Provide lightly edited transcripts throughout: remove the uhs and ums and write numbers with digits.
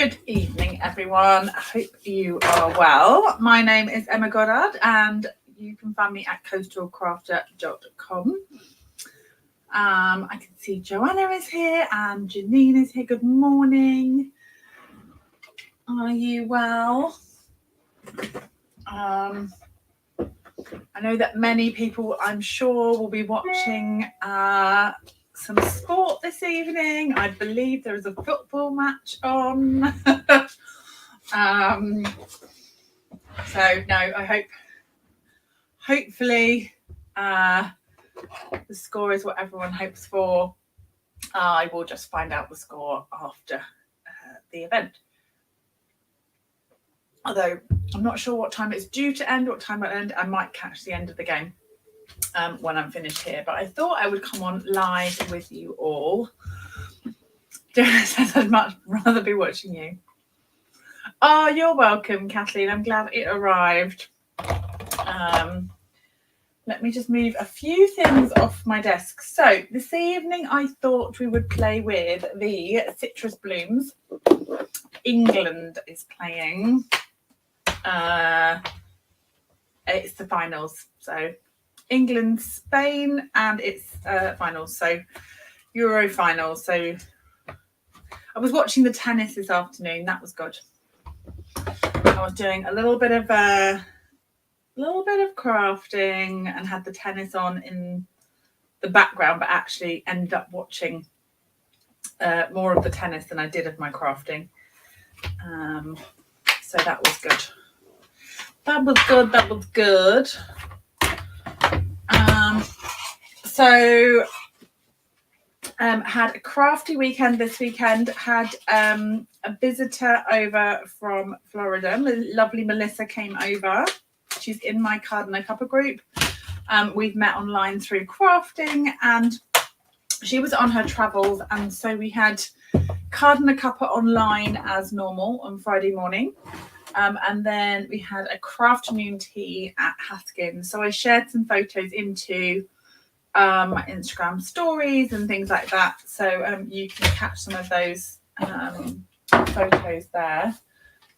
Good evening, everyone. I hope you are well. My name is Emma Goddard, and you can find me at coastalcrafter.com. I can see Joanna is here and Janine is here. Good morning. Are you well? I know that many people, I'm sure, will be watching some sport this evening. I believe there is a football match on. So no, I hopefully the score is what everyone hopes for. I will just find out the score after the event. Although I'm not sure what time it's due to end, what time it'll end. I might catch the end of the game when I'm finished here. But I thought I would come on live with you all. Joanna says I'd much rather be watching you. Oh, you're welcome, Kathleen. I'm glad it arrived. Let me just move a few things off my desk. So this evening I thought we would play with the Citrus Blooms. England is playing. It's the finals. So England, Spain, and it's finals. So Euro finals. So I was watching the tennis this afternoon. That was good. I was doing a little bit of crafting and had the tennis on in the background, but actually ended up watching more of the tennis than I did of my crafting. So that was good. That was good. Had a crafty weekend this weekend. Had a visitor over from Florida. Lovely Melissa came over. She's in my Card and a Cuppa group. We've met online through crafting, and she was on her travels, and so we had Card and a Cuppa online as normal on Friday morning. And then we had a crafternoon tea at Haskins. So I shared some photos into my Instagram stories and things like that. So you can catch some of those photos there.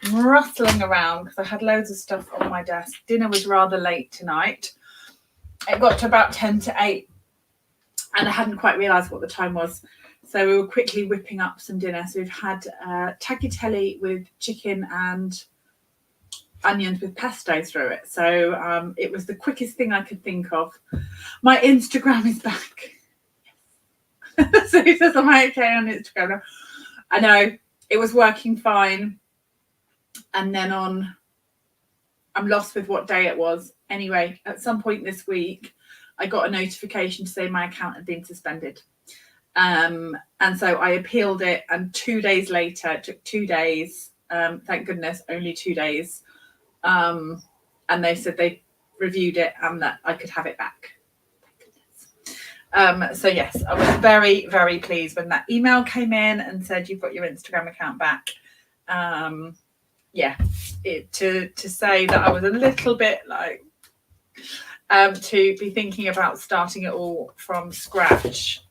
I'm rustling around because I had loads of stuff on my desk. Dinner was rather late tonight. It got to about 10 to 8 and I hadn't quite realised what the time was. So we were quickly whipping up some dinner. So we've had tagliatelle with chicken and onions with pesto through it. So it was the quickest thing I could think of. My Instagram is back. So he says I'm okay on Instagram now. I know, it was working fine. And then I'm lost with what day it was. Anyway, at some point this week, I got a notification to say my account had been suspended. And so I appealed it, and 2 days later, it took 2 days. Thank goodness, only 2 days. And they said they reviewed it and that I could have it back. Thank goodness. So yes, I was very, very pleased when that email came in and said you've got your Instagram account back. To say that I was a little bit like to be thinking about starting it all from scratch.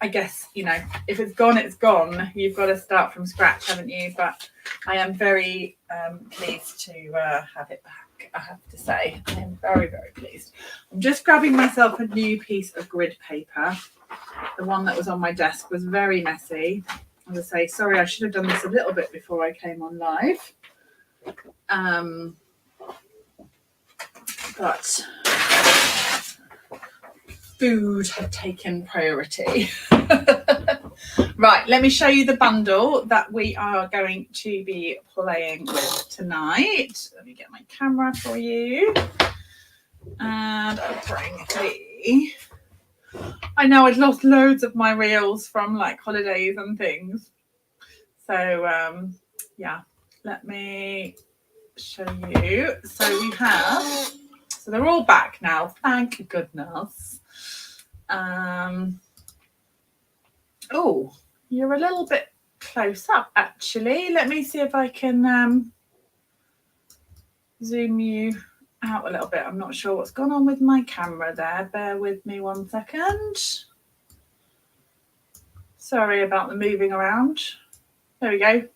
I guess, if it's gone, it's gone. You've got to start from scratch, haven't you? But I am very pleased to have it back, I have to say. I am very, very pleased. I'm just grabbing myself a new piece of grid paper. The one that was on my desk was very messy. As I say, sorry, I should have done this a little bit before I came on live. But food had taken priority. Right, let me show you the bundle that we are going to be playing with tonight. Let me get my camera for you. And I'll bring the... I know I'd lost loads of my reels from like holidays and things. So, let me show you. So we have... So they're all back now, thank goodness. Oh, you're a little bit close up, actually. Let me see if I can zoom you out a little bit. I'm not sure what's gone on with my camera there. Bear with me 1 second. Sorry about the moving around. There we go.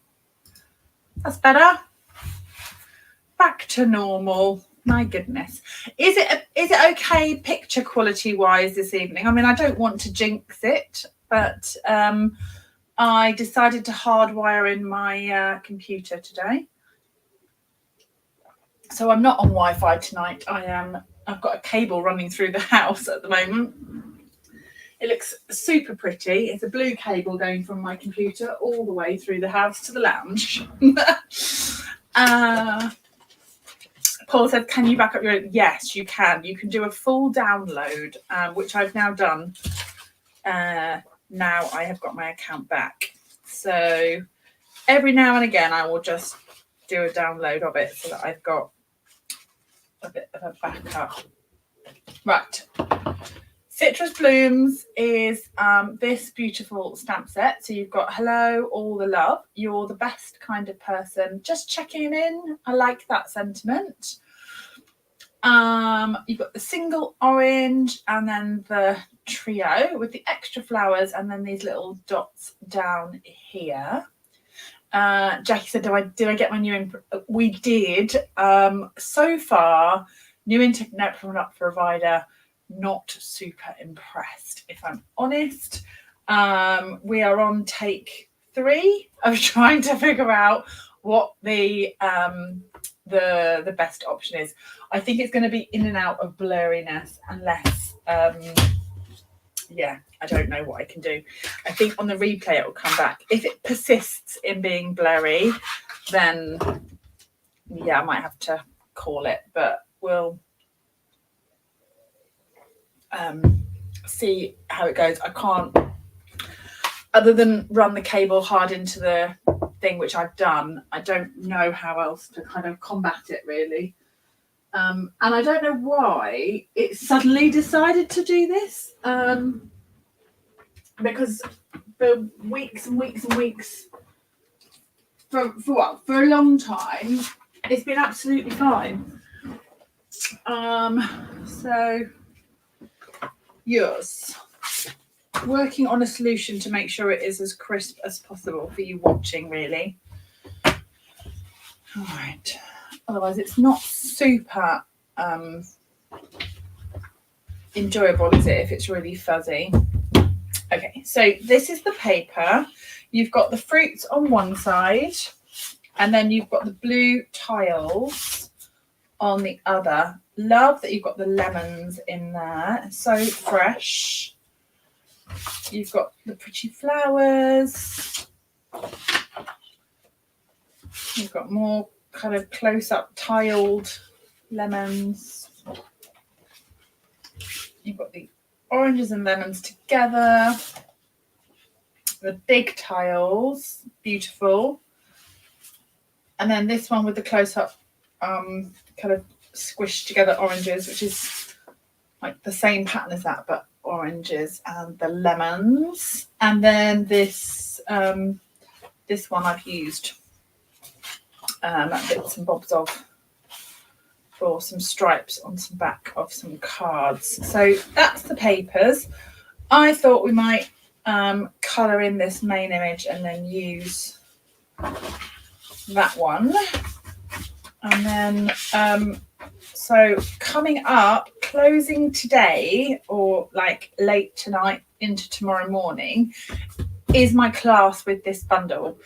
That's better. Back to normal. My goodness. Is it okay picture quality wise this evening? I mean, I don't want to jinx it, but I decided to hardwire in my computer today. So I'm not on Wi-Fi tonight. I've got a cable running through the house at the moment. It looks super pretty. It's a blue cable going from my computer all the way through the house to the lounge. Paul said, can you back up your... Yes, you can. You can do a full download, which I've now done. Now I have got my account back. So every now and again, I will just do a download of it so that I've got a bit of a backup. Right. Citrus Blooms is this beautiful stamp set. So you've got hello, all the love. You're the best kind of person. Just checking in. I like that sentiment. You've got the single orange and then the trio with the extra flowers and then these little dots down here. Jackie said, did I get my new we did. So far, new internet provider, not super impressed, if I'm honest. We are on take 3 of trying to figure out what the best option is. I think it's going to be in and out of blurriness unless I don't know what I can do. I think on the replay it will come back. If it persists in being blurry, then I might have to call it, but we'll see how it goes. I can't, other than run the cable hard into the thing, which I've done, I don't know how else to kind of combat it really. And I don't know why it suddenly decided to do this, because for weeks and weeks and weeks, for a long time, it's been absolutely fine. So yes, working on a solution to make sure it is as crisp as possible for you watching, really. All right. Otherwise, it's not super enjoyable, is it, if it's really fuzzy? Okay, so this is the paper. You've got the fruits on one side, and then you've got the blue tiles on the other. Love that you've got the lemons in there. So fresh. You've got the pretty flowers. You've got more kind of close-up tiled lemons. You've got the oranges and lemons together. The big tiles, beautiful. And then this one with the close-up kind of squished together oranges, which is like the same pattern as that, but oranges and the lemons. And then this this one I've used bits and bobs of for some stripes on some back of some cards. So that's the papers. I thought we might colour in this main image and then use that one. And then so coming up, closing today or like late tonight into tomorrow morning is my class with this bundle.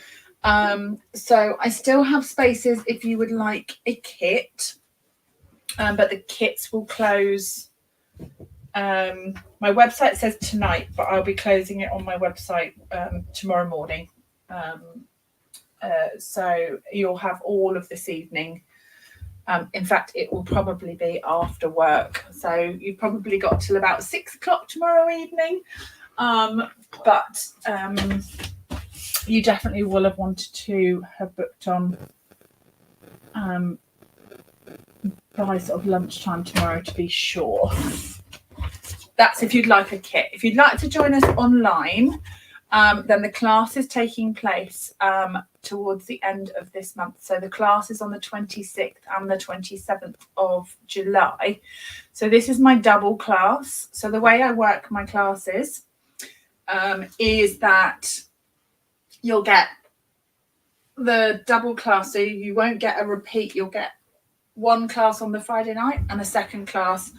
So I still have spaces if you would like a kit, but the kits will close. My website says tonight, but I'll be closing it on my website tomorrow morning. So you'll have all of this evening. In fact, it will probably be after work. So you've probably got till about 6 o'clock tomorrow evening. But you definitely will have wanted to have booked on by sort of lunchtime tomorrow to be sure. That's if you'd like a kit. If you'd like to join us online, then the class is taking place towards the end of this month. So the class is on the 26th and the 27th of July. So this is my double class. So the way I work my classes, is that you'll get the double class, so you won't get a repeat. You'll get one class on the Friday night and a second class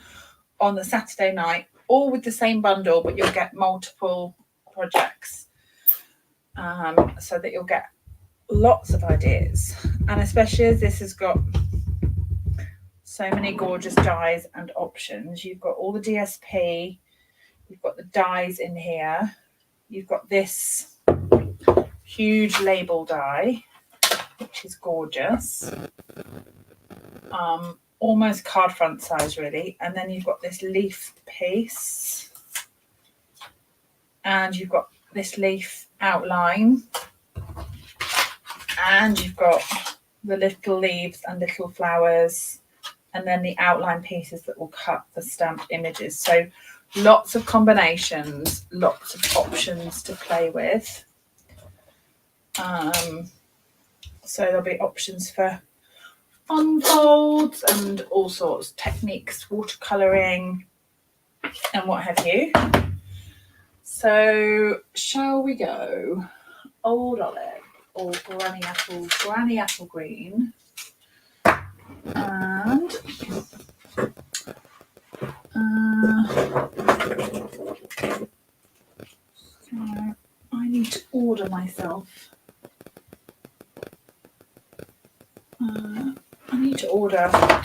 on the Saturday night, all with the same bundle, but you'll get multiple projects, so that you'll get lots of ideas. And especially as this has got so many gorgeous dies and options, you've got all the DSP, you've got the dies in here, you've got this huge label die, which is gorgeous, almost card front size really. And then you've got this leaf piece, and you've got this leaf outline, and you've got the little leaves and little flowers, and then the outline pieces that will cut the stamped images. So lots of combinations, lots of options to play with. So there'll be options for unfolds and all sorts, techniques, watercolouring and what have you. So shall we go Old Olive or Granny Apple Green? And I need to order myself.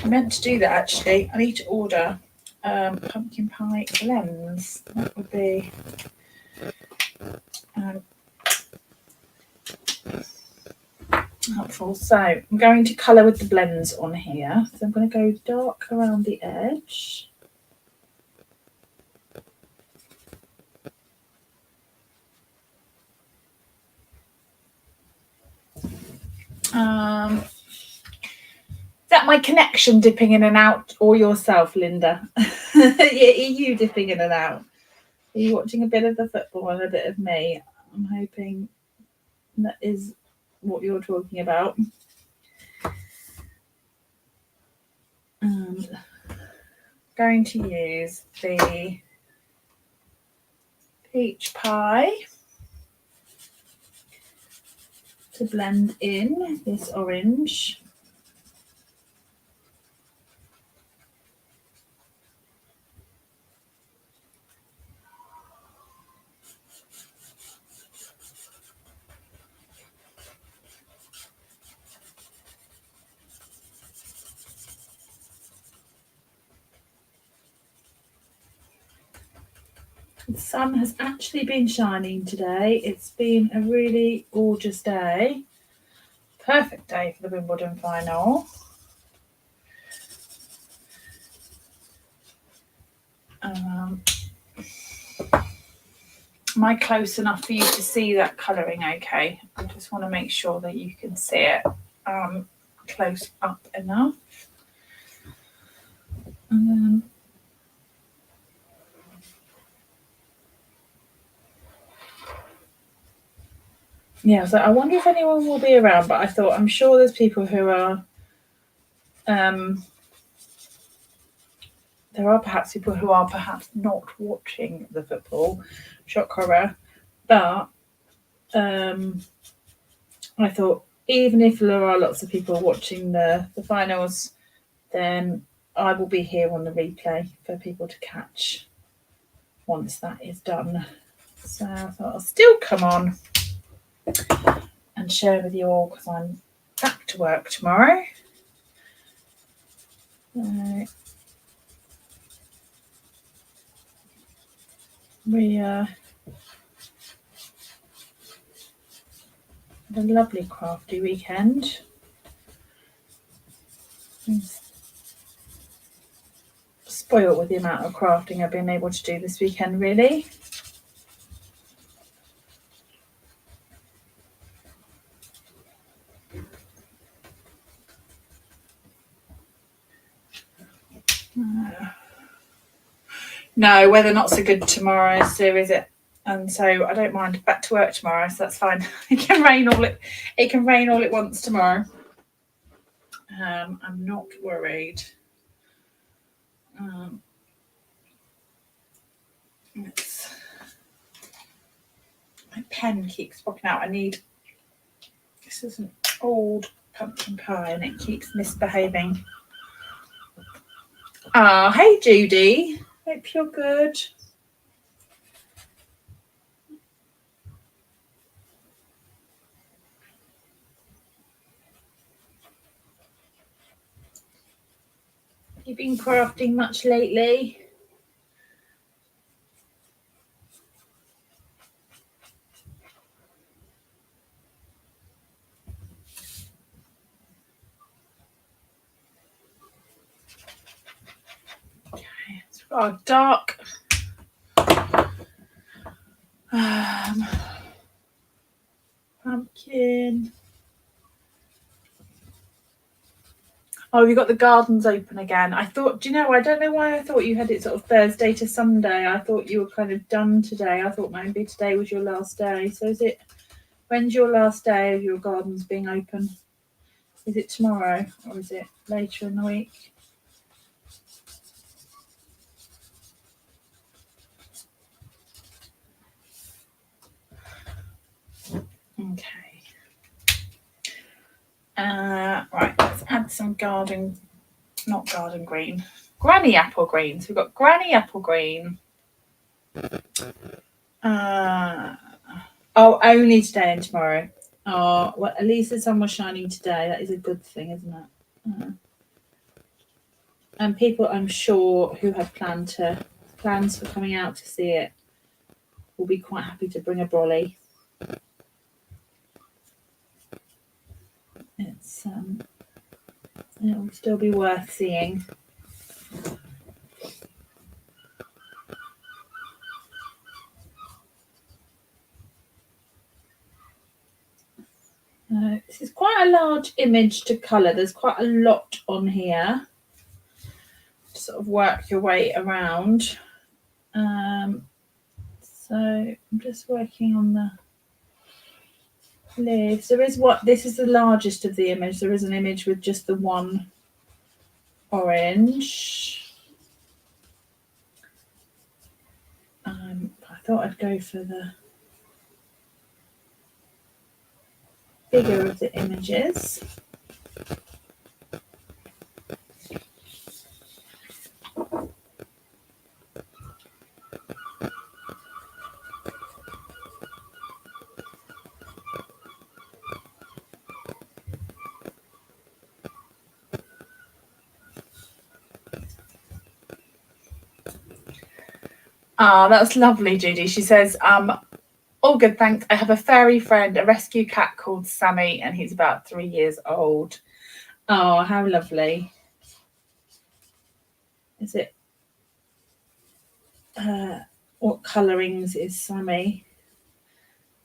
I meant to do that actually. I need to order pumpkin pie blends. That would be helpful. So I'm going to colour with the blends on here. So I'm going to go dark around the edge. Is that my connection dipping in and out, or yourself, Linda? Are you dipping in and out? Are you watching a bit of the football and a bit of me? I'm hoping that is what you're talking about. And going to use the peach pie to blend in this orange. The sun has actually been shining today. It's been a really gorgeous day. Perfect day for the Wimbledon final. Am I close enough for you to see that colouring okay? I just want to make sure that you can see it close up enough. And then yeah, so I wonder if anyone will be around, but I thought I'm sure there's people who are there are perhaps people who are perhaps not watching the football, shock horror, but I thought even if there are lots of people watching the finals, then I will be here on the replay for people to catch once that is done. So I thought I'll still come on and share with you all because I'm back to work tomorrow. We had a lovely crafty weekend. Spoiled with the amount of crafting I've been able to do this weekend, really. No, weather not so good tomorrow, so is it? And so I don't mind. Back to work tomorrow, so that's fine. It can rain all it wants tomorrow. I'm not worried. Let's My pen keeps popping out. This is an old pumpkin pie and it keeps misbehaving. Ah, hey Judy. Hope you're good. Have you been crafting much lately? Okay, it's got our dark pumpkin. Oh, you got the gardens open again. I thought, do you know, I don't know why I thought you had it sort of Thursday to Sunday. I thought you were kind of done today. I thought maybe today was your last day. So when's your last day of your gardens being open? Is it tomorrow or is it later in the week? Okay. Right, let's add some granny apple green. So we've got granny apple green. Only today and tomorrow. Oh, well, at least the sun was shining today. That is a good thing, isn't it? And people, I'm sure, who have plans for coming out to see it will be quite happy to bring a brolly. It'll still be worth seeing. This is quite a large image to colour. There's quite a lot on here to sort of work your way around. So I'm just working on the leaves. This is the largest of the image. There is an image with just the one orange. I thought I'd go for the bigger of the images. That's lovely, Judy. She says, all good, thanks. I have a furry friend, a rescue cat called Sammy, and he's about 3 years old. Oh, how lovely. Is it? What colourings is Sammy?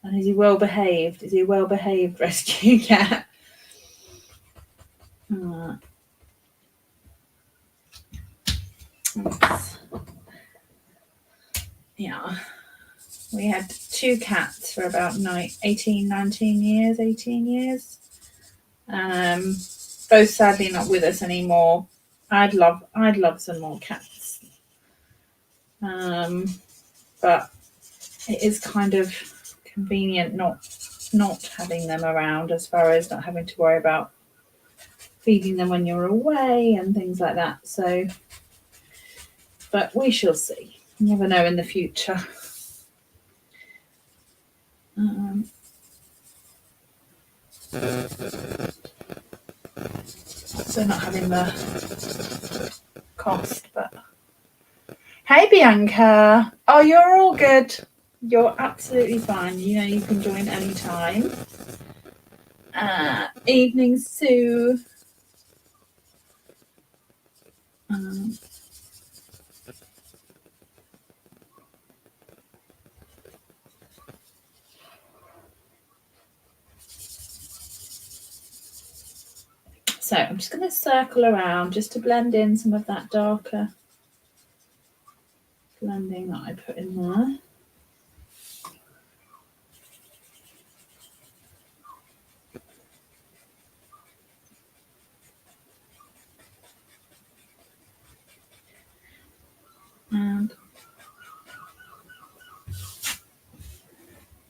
And is he well behaved? Is he a well behaved rescue cat? Yeah. We had 2 cats for about 18 years. Both sadly not with us anymore. I'd love some more cats. But it is kind of convenient not having them around, as far as not having to worry about feeding them when you're away and things like that. So, but we shall see. You never know in the future. So not having the cost, but hey Bianca. Oh, you're all good. You're absolutely fine. You know you can join anytime. Evening, Sue. So I'm just going to circle around just to blend in some of that darker blending that I put in there. And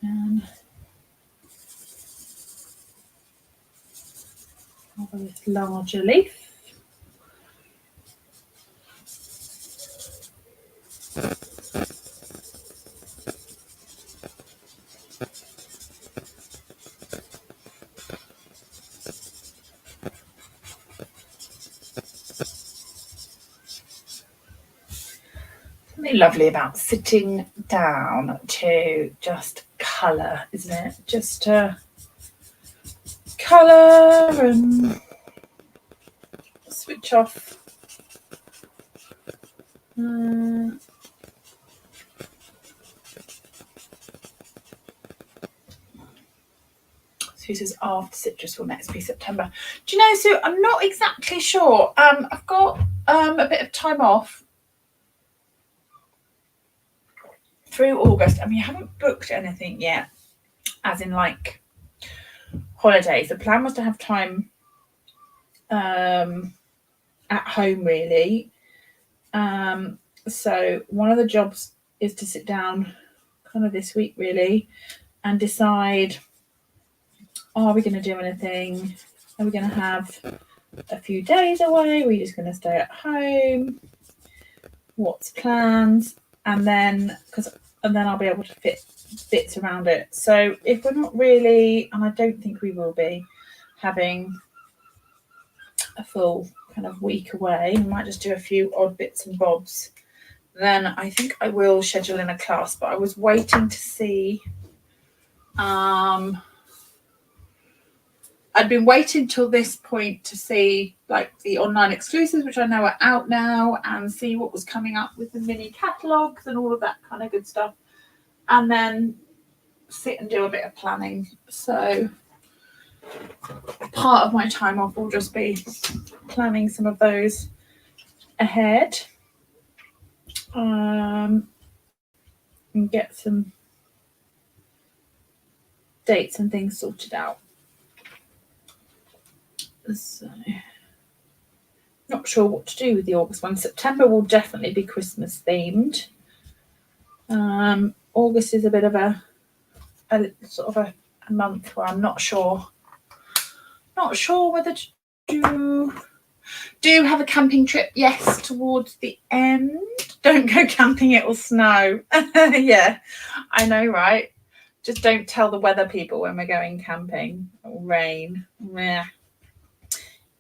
And over this larger leaf. Something lovely about sitting down to just colour, isn't it? Just to colour and switch off. Sue says after citrus will next be September. Do you know, Sue, I'm not exactly sure. I've got a bit of time off through August, and we haven't booked anything yet, as in like holidays. The plan was to have time at home, really. So one of the jobs is to sit down kind of this week, really, and decide, are we going to do anything? Are we going to have a few days away? Are we just going to stay at home? What's plans? And then I'll be able to fit bits around it. So if we're not really, and I don't think we will be, having a full kind of week away, we might just do a few odd bits and bobs, then I think I will schedule in a class. But I was waiting to see, I'd been waiting till this point to see like the online exclusives, which I know are out now, and see what was coming up with the mini catalogues and all of that kind of good stuff, and then sit and do a bit of planning. So part of my time off will just be planning some of those ahead, and get some dates and things sorted out. So not sure what to do with the August one. September will definitely be Christmas themed. August is a bit of a sort of a month where I'm not sure whether to do have a camping trip. Yes, towards the end. Don't go camping, it will snow. Yeah, I know, right? Just don't tell the weather people when we're going camping. It will rain. Meh.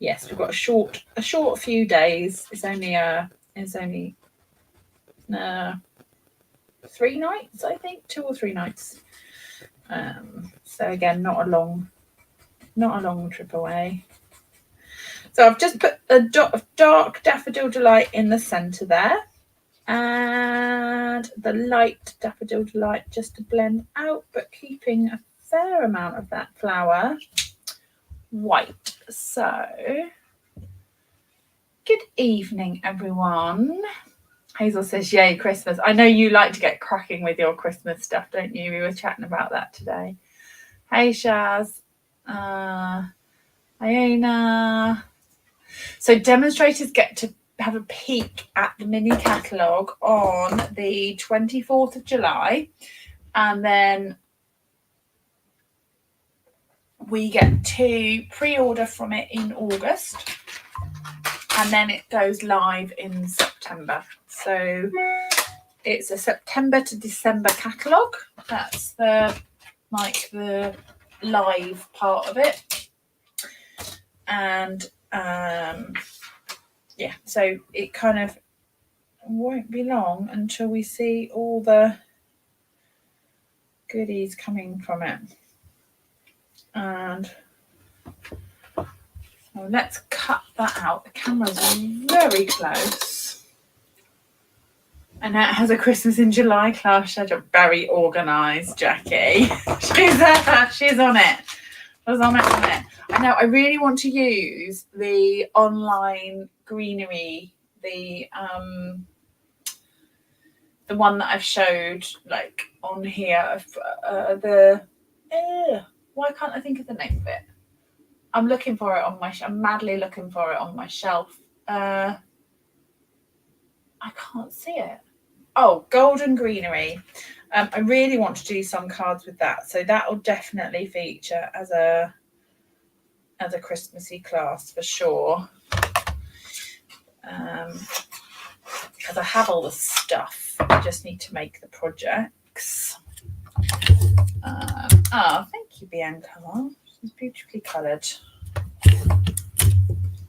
Yes, we've got a short few days. It's only 3 nights, I think, 2 or 3 nights. So again, not a long trip away. So I've just put a dot of dark Daffodil Delight in the centre there, and the light Daffodil Delight just to blend out, but keeping a fair amount of that flower white. So good evening, everyone. Hazel says, yay, Christmas. I know you like to get cracking with your Christmas stuff, don't you? We were chatting about that today. Hey, Shaz. Iona. So demonstrators get to have a peek at the mini catalogue on the 24th of July. And then we get to pre-order from it in August. And then it goes live in September. So it's a September to December catalogue. That's the live part of it. And yeah, so it kind of won't be long until we see all the goodies coming from it. And so let's cut that out. The camera's very close. And it has a Christmas in July class schedule. Very organised, Jackie. She's on it. On it. I know. I really want to use the online greenery, the one that I've showed like on here. Why can't I think of the name of it? I'm looking for it I'm madly looking for it on my shelf. I can't see it. Oh, Golden Greenery. I really want to do some cards with that, so that will definitely feature as a Christmassy class for sure. Because I have all the stuff, I just need to make the projects. Thank you, Bianca. She's beautifully coloured.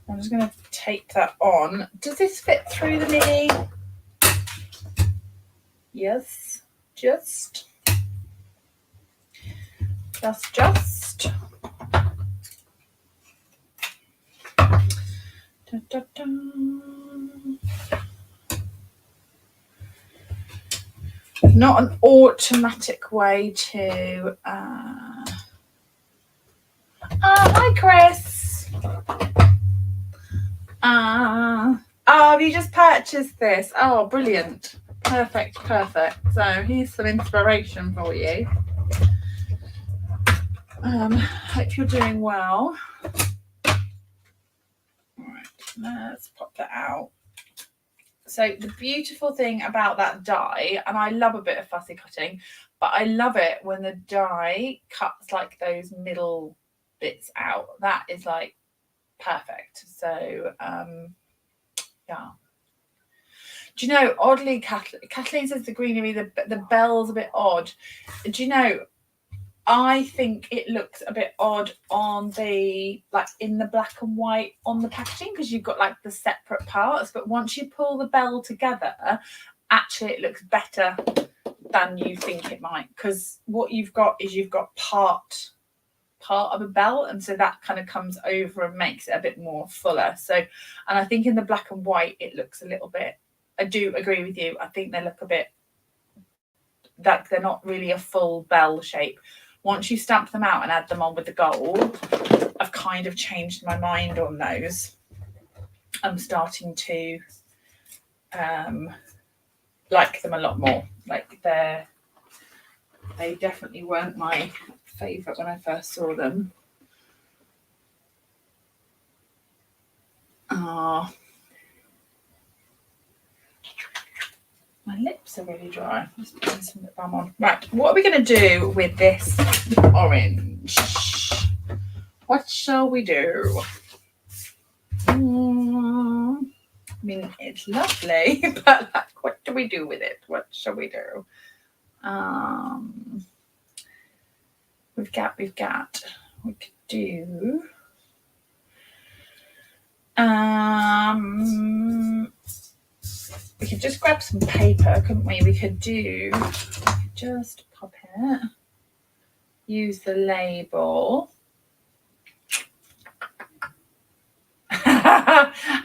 I'm just going to tape that on. Does this fit through the mini? Yes, just. Dun, dun, dun. Not an automatic way to. Hi, Chris. Have you just purchased this? Oh, brilliant. Perfect. So here's some inspiration for you. Hope you're doing well. All right, let's pop that out. So the beautiful thing about that die, and I love a bit of fussy cutting, but I love it when the die cuts like those middle bits out. That is like perfect. So yeah. Do you know, oddly, Kathleen says the greenery, the bell's a bit odd. Do you know, I think it looks a bit odd on the, like in the black and white on the packaging, because you've got like the separate parts, but once you pull the bell together, actually it looks better than you think it might, because what you've got is you've got part of a bell, and so that kind of comes over and makes it a bit more fuller. So, and I think in the black and white it looks a little bit, I do agree with you, I think they look a bit like they're not really a full bell shape. Once you stamp them out and add them on with the gold, I've kind of changed my mind on those. I'm starting to like them a lot more. Like they definitely weren't my favourite when I first saw them. My lips are really dry. Let's put some lip balm on. Right, what are we going to do with this orange? What shall we do? I mean, it's lovely, but like, what do we do with it? What shall we do? We could do. We could just grab some paper, couldn't we? We could just pop it, use the label.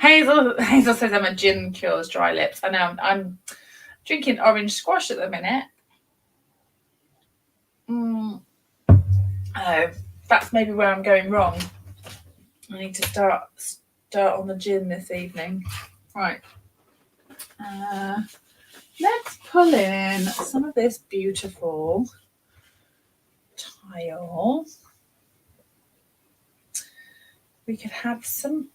Hazel says I'm a gin cures dry lips. I know, I'm drinking orange squash at the minute. Oh, that's maybe where I'm going wrong. I need to start on the gin this evening. Right. Let's pull in some of this beautiful tile. We could have some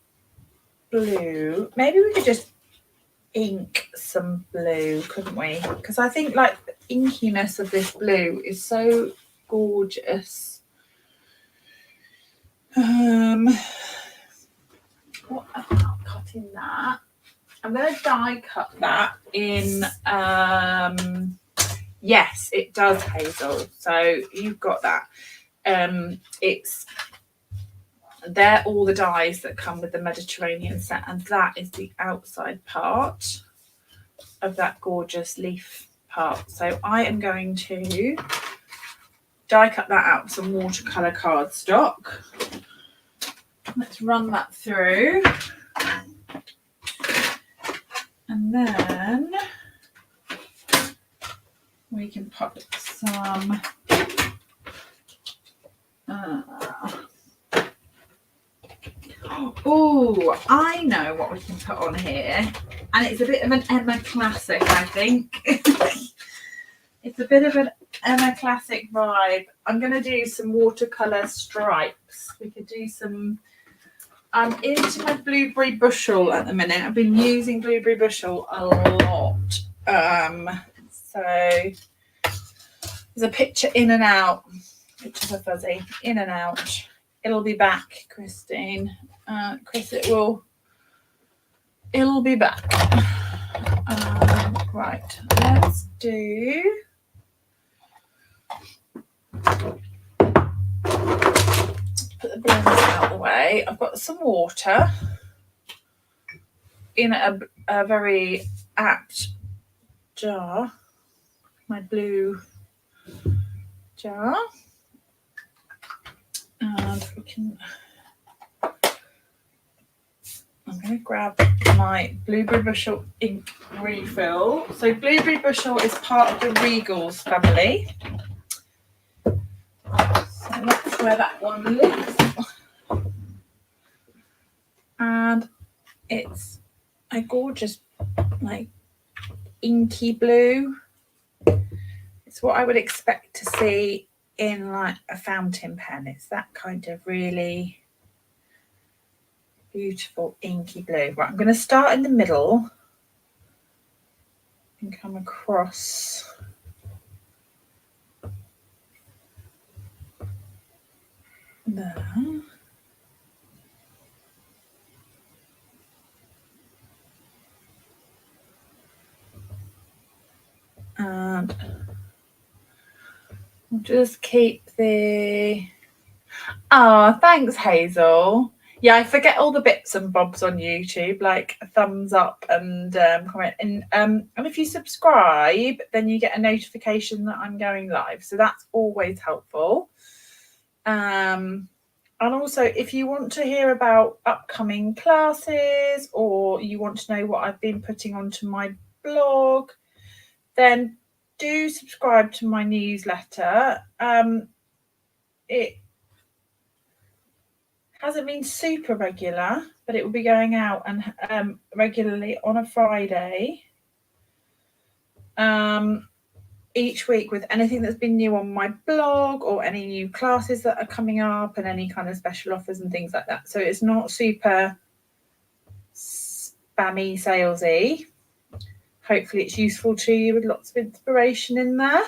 blue. Maybe we could just ink some blue, couldn't we? Because I think like the inkiness of this blue is so gorgeous. What about cutting that? I'm going to die cut that in, yes, it does, Hazel. So you've got that. They're all the dies that come with the Mediterranean set, and that is the outside part of that gorgeous leaf part. So I am going to die cut that out with some watercolour cardstock. Let's run that through. And then we can pop some oh, I know what we can put on here. And it's a bit of an Emma classic, I think. It's a bit of an Emma classic vibe. I'm going to do some watercolour stripes. We could do some... I'm into my Blueberry Bushel at the minute. I've been using Blueberry Bushel a lot. So There's a picture in and out. Pictures are fuzzy. In and out. It'll be back, Christine. Chris, it'll be back. Right, let's do. Put the blends out of the way. I've got some water in a very apt jar. My blue jar. And we can. I'm going to grab my Blueberry Bushel ink refill. So Blueberry Bushel is part of the Regals family. So that's where that one lives. And it's a gorgeous, like, inky blue. It's what I would expect to see in, like, a fountain pen. It's that kind of really beautiful inky blue. Right, I'm going to start in the middle and come across there. And we'll just keep the. Oh, thanks, Hazel. Yeah, I forget all the bits and bobs on YouTube, like a thumbs up and comment. And if you subscribe, then you get a notification that I'm going live. So that's always helpful. And also, if you want to hear about upcoming classes or you want to know what I've been putting onto my blog, then do subscribe to my newsletter. It hasn't been super regular, but it will be going out and regularly on a Friday each week with anything that's been new on my blog or any new classes that are coming up and any kind of special offers and things like that. So it's not super spammy, salesy. Hopefully it's useful to you with lots of inspiration in there.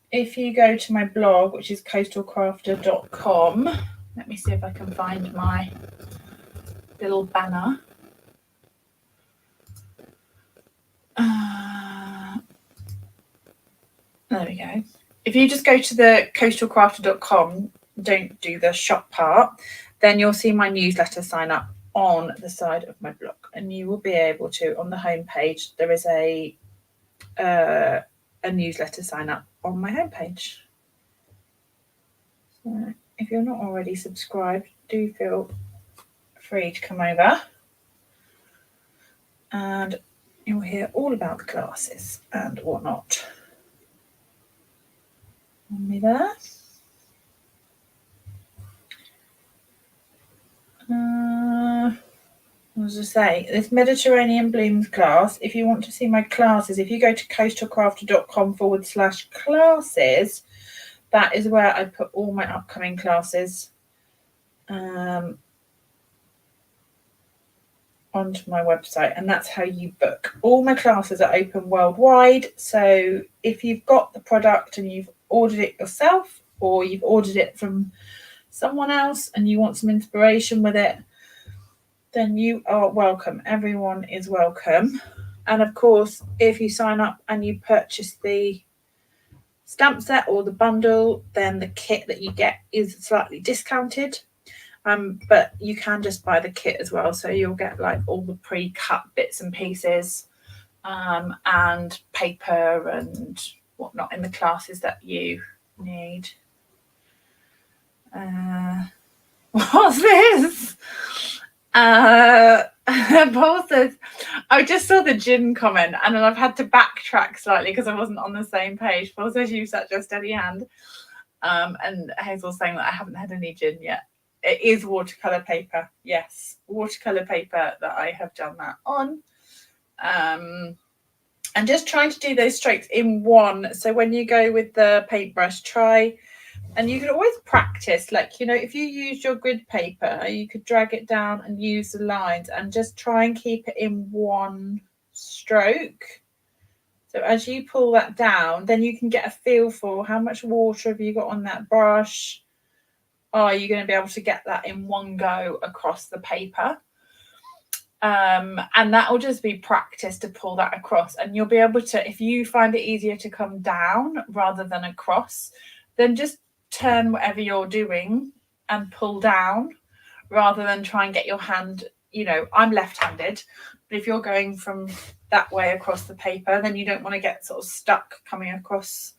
If you go to my blog, which is coastalcrafter.com, let me see if I can find my little banner. There we go. If you just go to the coastalcrafter.com, don't do the shop part, then you'll see my newsletter sign up on the side of my blog, and you will be able to, on the homepage, there is a newsletter sign up on my homepage. So if you're not already subscribed, do feel free to come over and you'll hear all about the classes and whatnot. On me there. As I say, this Mediterranean Blooms class, if you want to see my classes, if you go to coastalcrafter.com/classes, that is where I put all my upcoming classes onto my website, and that's how you book. All my classes are open worldwide, so if you've got the product and you've ordered it yourself or you've ordered it from someone else and you want some inspiration with it, then you are welcome. Everyone is welcome. And of course, if you sign up and you purchase the stamp set or the bundle, then the kit that you get is slightly discounted. But you can just buy the kit as well. So you'll get like all the pre-cut bits and pieces and paper and whatnot in the classes that you need. What's this? Paul says, I just saw the gin comment and then I've had to backtrack slightly because I wasn't on the same page. Paul says you've such a steady hand. And Hazel's saying that I haven't had any gin yet. It is watercolour paper. Yes, watercolour paper that I have done that on. And just trying to do those strokes in one. So when you go with the paintbrush, try, and you can always practice, like, you know, if you use your grid paper, you could drag it down and use the lines and just try and keep it in one stroke. stroke. So as you pull that down, then you can get a feel for how much water have you got on that brush. Are you going to be able to get that in one go across the paper? And that will just be practice to pull that across, and you'll be able to, if you find it easier to come down rather than across, then just turn whatever you're doing and pull down rather than try and get your hand, you know, I'm left-handed, but if you're going from that way across the paper, then you don't want to get sort of stuck coming across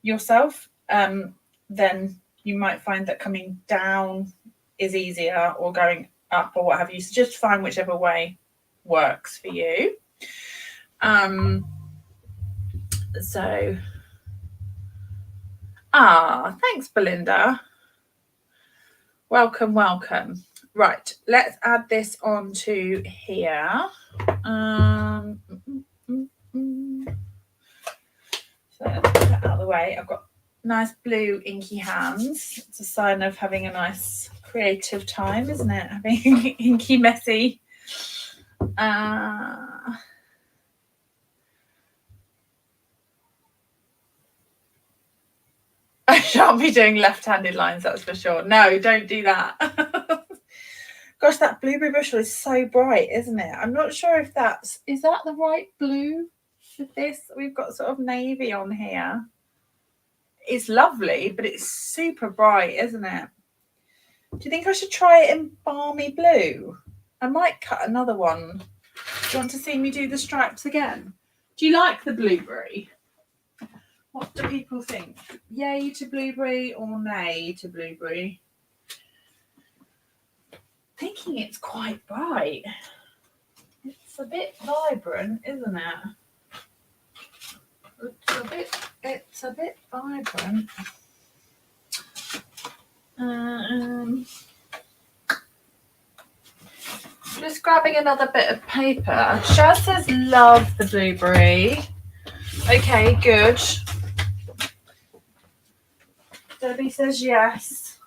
yourself. Then you might find that coming down is easier, or going up, or what have you. So just find whichever way works for you. So thanks, Belinda. Welcome. Right, let's add this onto here. So let's put that out of the way. I've got nice blue inky hands. It's a sign of having a nice creative time, isn't it? Having inky messy. I shan't be doing left-handed lines, that's for sure. No, don't do that. Gosh, that blueberry bushel is so bright, isn't it? I'm not sure if is that the right blue for this? We've got sort of navy on here. It's lovely, but it's super bright, isn't it? Do you think I should try it in balmy blue? I might cut another one. Do you want to see me do the stripes again? Do you like the blueberry? What do people think? Yay to blueberry or nay to blueberry? Thinking it's quite bright. It's a bit vibrant, isn't it? It's a bit vibrant. Just grabbing another bit of paper. Shaz says love the blueberry. Okay, good. Debbie says yes.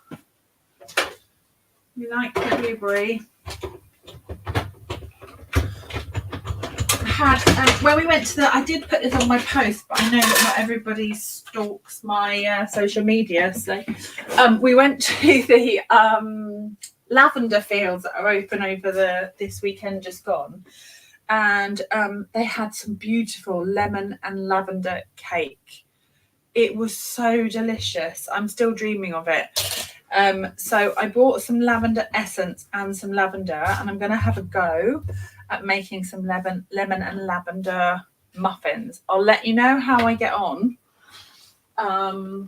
You like the blueberry. When we went to I did put this on my post, but I know that not everybody stalks my social media. So we went to the lavender fields that are open over this weekend just gone, and they had some beautiful lemon and lavender cake. It was so delicious. I'm still dreaming of it. So I bought some lavender essence and some lavender, and I'm going to have a go at making some lemon and lavender muffins. I'll let you know how I get on. But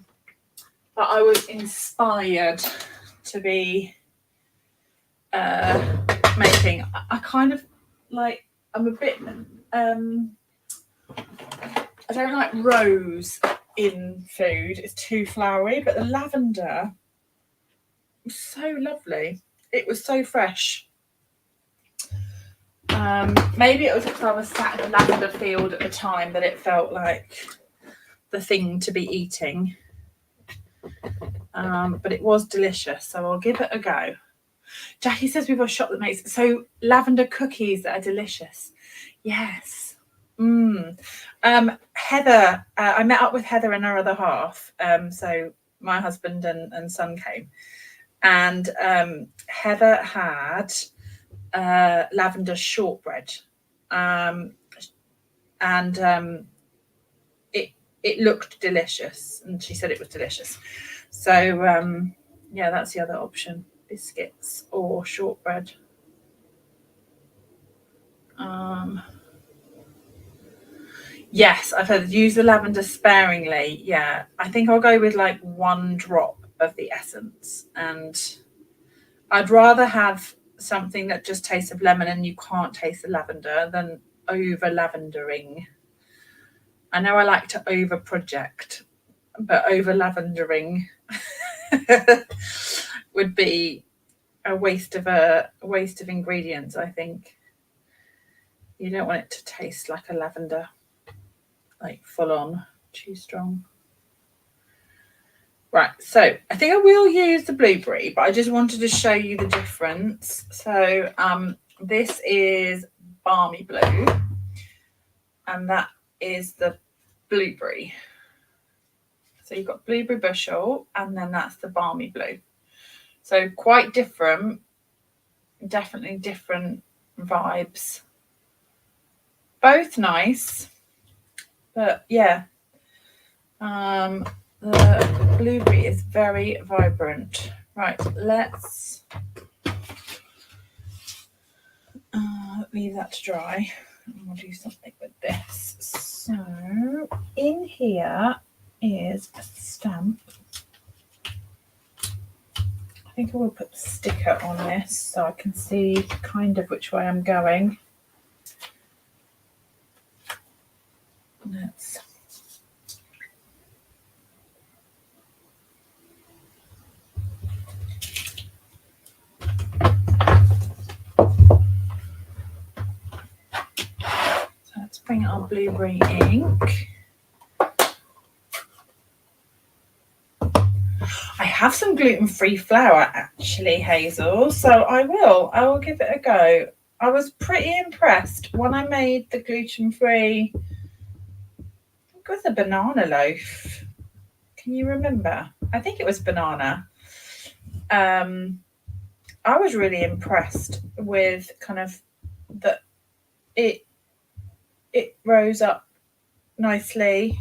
I was inspired to be making. I kind of like, I'm a bit, I don't like rose in food. It's too flowery, but the lavender was so lovely. It was so fresh. Maybe it was because I was sat in a lavender field at the time that it felt like the thing to be eating. But it was delicious, so I'll give it a go. Jackie says we've got a shop that makes lavender cookies that are delicious. Yes. Heather, I met up with Heather and her other half. So my husband and son came, and Heather had lavender shortbread, and it looked delicious, and she said it was delicious. So yeah, that's the other option: biscuits or shortbread. Yes, I've heard use the lavender sparingly. Yeah, I think I'll go with like 1 drop of the essence, and I'd rather have something that just tastes of lemon and you can't taste the lavender than over lavendering. I know I like to over project, but over lavendering would be a waste of ingredients. I think you don't want it to taste like a lavender, like full on, too strong. Right, so I think I will use the blueberry, but I just wanted to show you the difference. So this is balmy blue, and that is the blueberry. So you've got blueberry bushel, and then that's the balmy blue. So quite different, definitely different vibes. Both nice, but yeah, the blueberry is very vibrant. Right, let's leave that to dry, and we'll do something with this. So in here is a stamp. I think I will put the sticker on this so I can see kind of which way I'm going. Let's bring our blueberry ink. I have some gluten-free flour actually, Hazel, so I will give it a go. I was pretty impressed when I made the gluten-free, I think it was a banana loaf. Can you remember? I think it was banana. I was really impressed with kind of that it rose up nicely.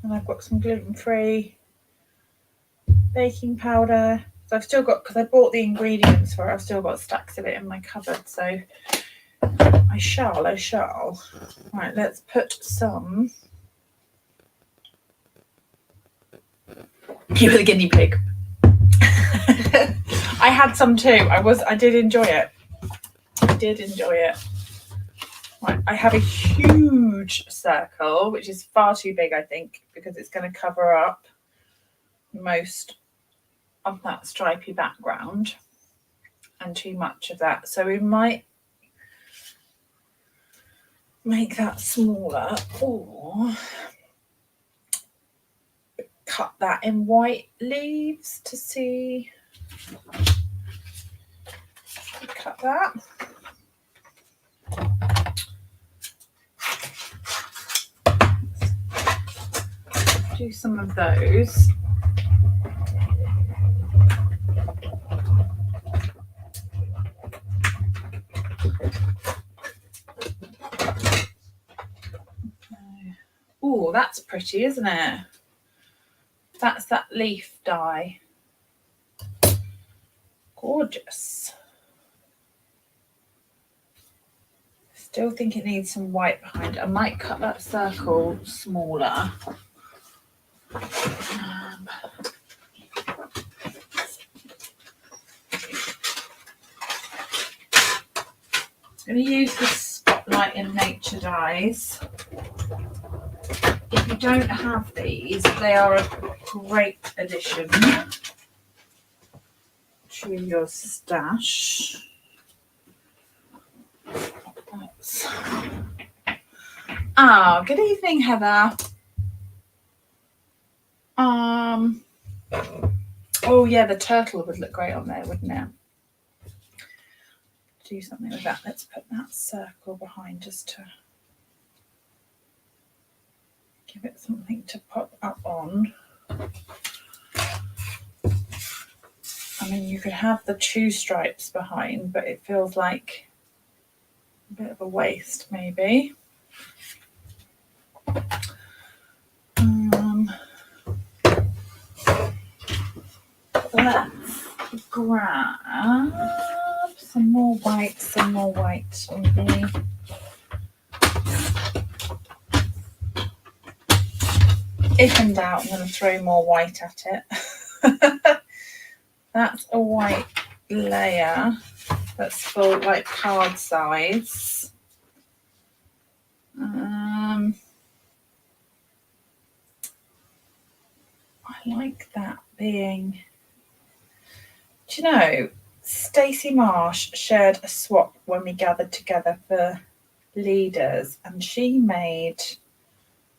And I've got some gluten-free baking powder. So I've still got, because I bought the ingredients for it, I've still got stacks of it in my cupboard. So I shall. Right, let's put some. You were the guinea pig. I had some too. I did enjoy it. Right, I have a huge circle, which is far too big, I think, because it's going to cover up most of that stripy background and too much of that. So we might make that smaller or cut that in white leaves to see. Cut that. Do some of those. Oh, that's pretty, isn't it? That's that leaf dye. Gorgeous. Still think it needs some white behind it. I might cut that circle smaller. I'm going to use the Spotlight in Nature dies. If you don't have these, they are a great addition to your stash. Good evening, Heather. Oh yeah, the turtle would look great on there, wouldn't it? Do something with that. Let's put that circle behind just to give it something to pop up on. I mean, you could have the two stripes behind, but it feels like a bit of a waste, maybe. Let's grab some more white, maybe. If in doubt, I'm going to throw more white at it. That's a white layer that's full, like card size. I like that being. Do you know, Stacey Marsh shared a swap when we gathered together for leaders, and she made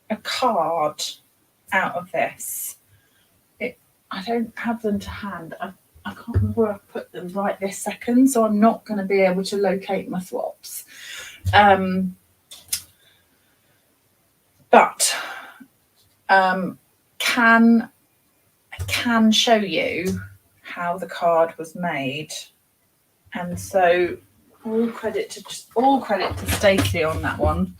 a card out of this. I don't have them to hand. I can't remember where I put them right this second, so I'm not going to be able to locate my swaps. But can show you how the card was made, and so all credit to Stacey on that one.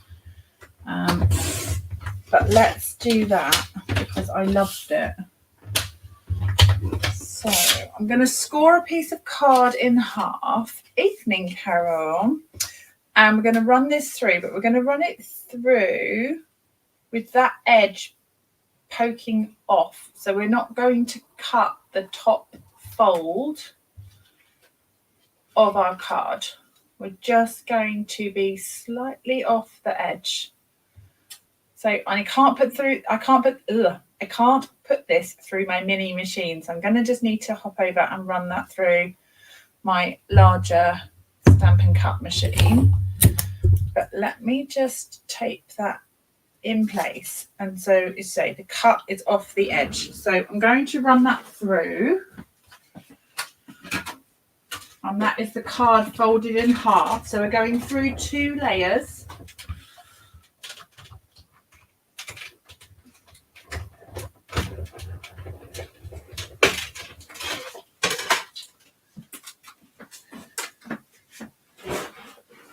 But let's do that because I loved it. So I'm going to score a piece of card in half. Evening, Carol. And we're going to run this through, but we're going to run it through with that edge poking off. So we're not going to cut the top fold of our card. We're just going to be slightly off the edge. So I can't put this through my mini machine. So I'm going to just need to hop over and run that through my larger Stampin' Cup machine. But let me just tape that in place. And so you say the cut is off the edge. So I'm going to run that through. And that is the card folded in half. So we're going through 2 layers.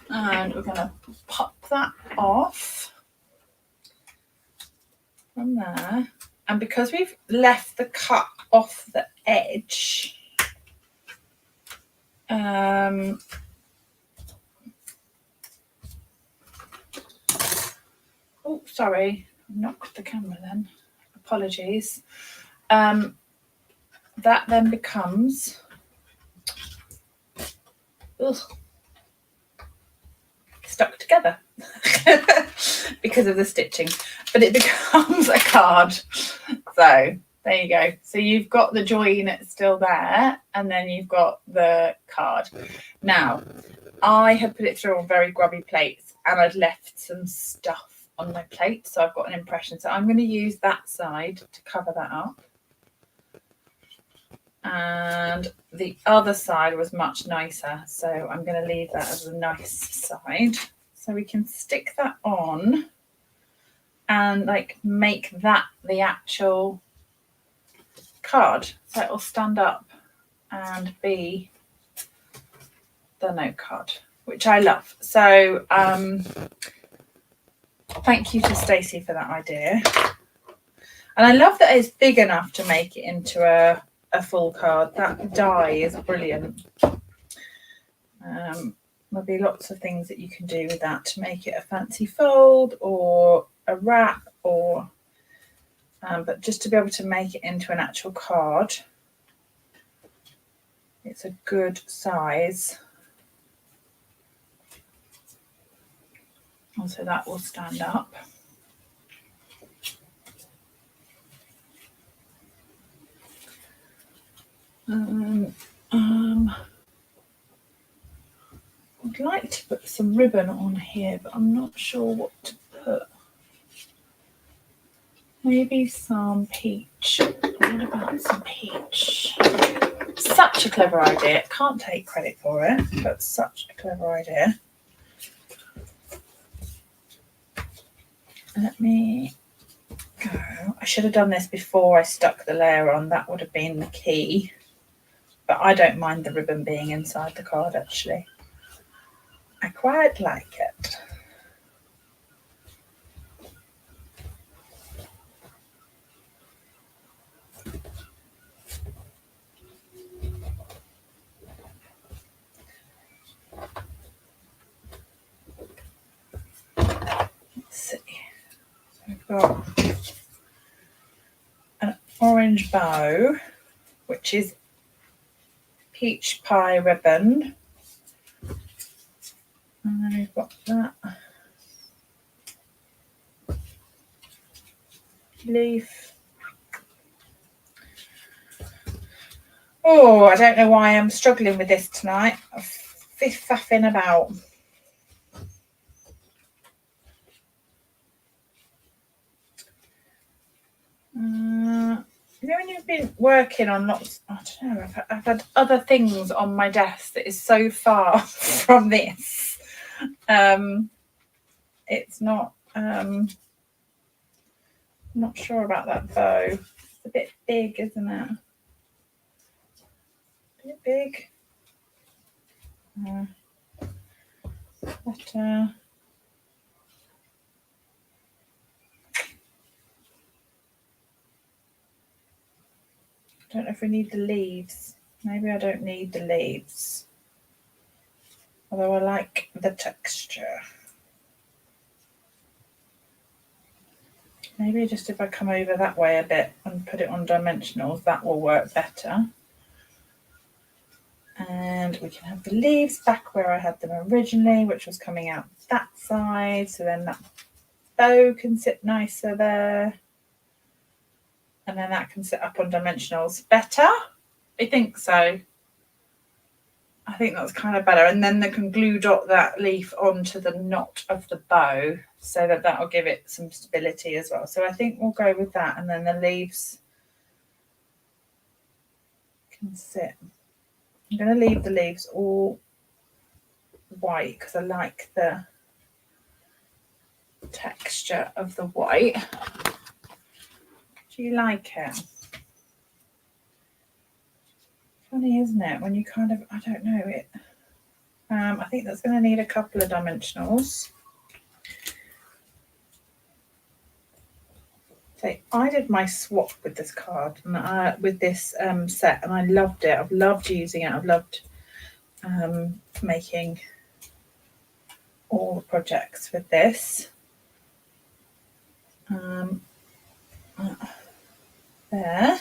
And we're going to pop that off from there. And because we've left the cut off the edge, oh, sorry, I knocked the camera then. Apologies. That then becomes stuck together because of the stitching, but it becomes a card. So there you go. So you've got the join still there, and then you've got the card. Now, I had put it through on very grubby plates, and I'd left some stuff on my plate, so I've got an impression. So I'm going to use that side to cover that up. And the other side was much nicer, so I'm going to leave that as a nice side. So we can stick that on and like make that the actual card. So it'll stand up and be the note card, which I love. So thank you to Stacey for that idea. And I love that it's big enough to make it into a full card. That die is brilliant. There'll be lots of things that you can do with that to make it a fancy fold or a wrap, or but just to be able to make it into an actual card, it's a good size. Also, that will stand up. I'd like to put some ribbon on here, but I'm not sure what to put. Maybe some peach. What about some peach? Such a clever idea. Can't take credit for it, but such a clever idea. Let me go. I should have done this before I stuck the layer on. That would have been the key. But I don't mind the ribbon being inside the card, actually. I quite like it. Let's see. So we've got an orange bow, which is peach pie ribbon. And then we've got that leaf. Oh, I don't know why I'm struggling with this tonight. I'm faffing about. You know when you've been working on lots, I don't know, I've had other things on my desk that is so far from this. It's not, not sure about that bow. It's a bit big, isn't it? A bit big. But, I don't know if we need the leaves. Maybe I don't need the leaves. Although I like the texture. Maybe just if I come over that way a bit and put it on dimensionals, that will work better. And we can have the leaves back where I had them originally, which was coming out that side. So then that bow can sit nicer there. And then that can sit up on dimensionals better. I think so. I think that's kind of better. And then they can glue dot that leaf onto the knot of the bow so that that'll give it some stability as well. So I think we'll go with that. And then the leaves can sit. I'm going to leave the leaves all white because I like the texture of the white. Do you like it? Funny, isn't it? When you kind of, I don't know it. I think that's going to need a couple of dimensionals. So I did my swap with this card and with this set, and I loved it. I've loved using it. I've loved making all the projects with this. There.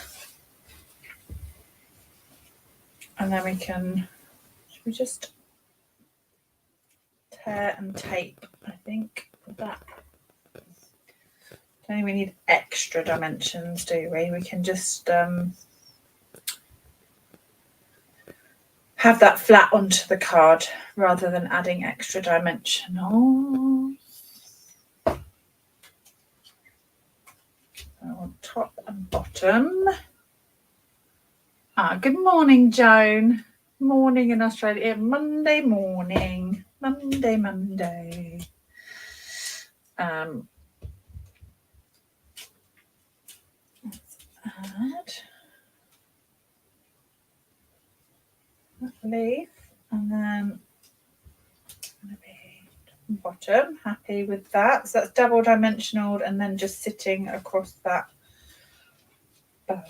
And then we can, should we just tear and tape, I think, that. Don't think we need extra dimensions, do we? We can just have that flat onto the card rather than adding extra dimensionals. On top and bottom. Good morning, Joan. Morning in Australia. Monday morning. Monday. Let's add that leaf and then going to be bottom. Happy with that. So that's double dimensional and then just sitting across that bow.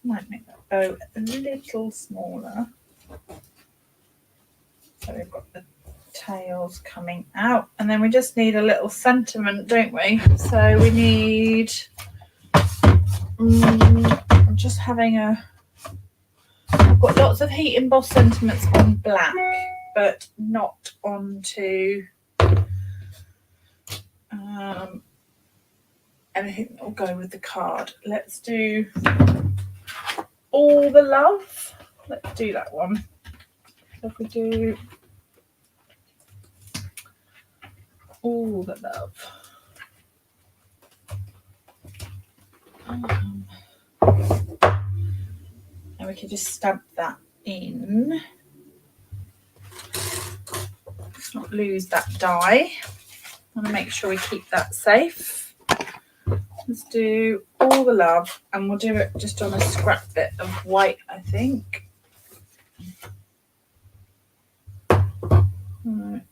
Might make that bow a little smaller. So we've got the tails coming out and then we just need a little sentiment, don't we? So we need I'm just having I've got lots of heat embossed sentiments on black but not onto anything that will go with the card. Let's do All the Love. Let's do that one. So if we do All the Love. And we can just stamp that in. Let's not lose that die. I want to make sure we keep that safe. Let's do All the Love and we'll do it just on a scrap bit of white, I think. Right.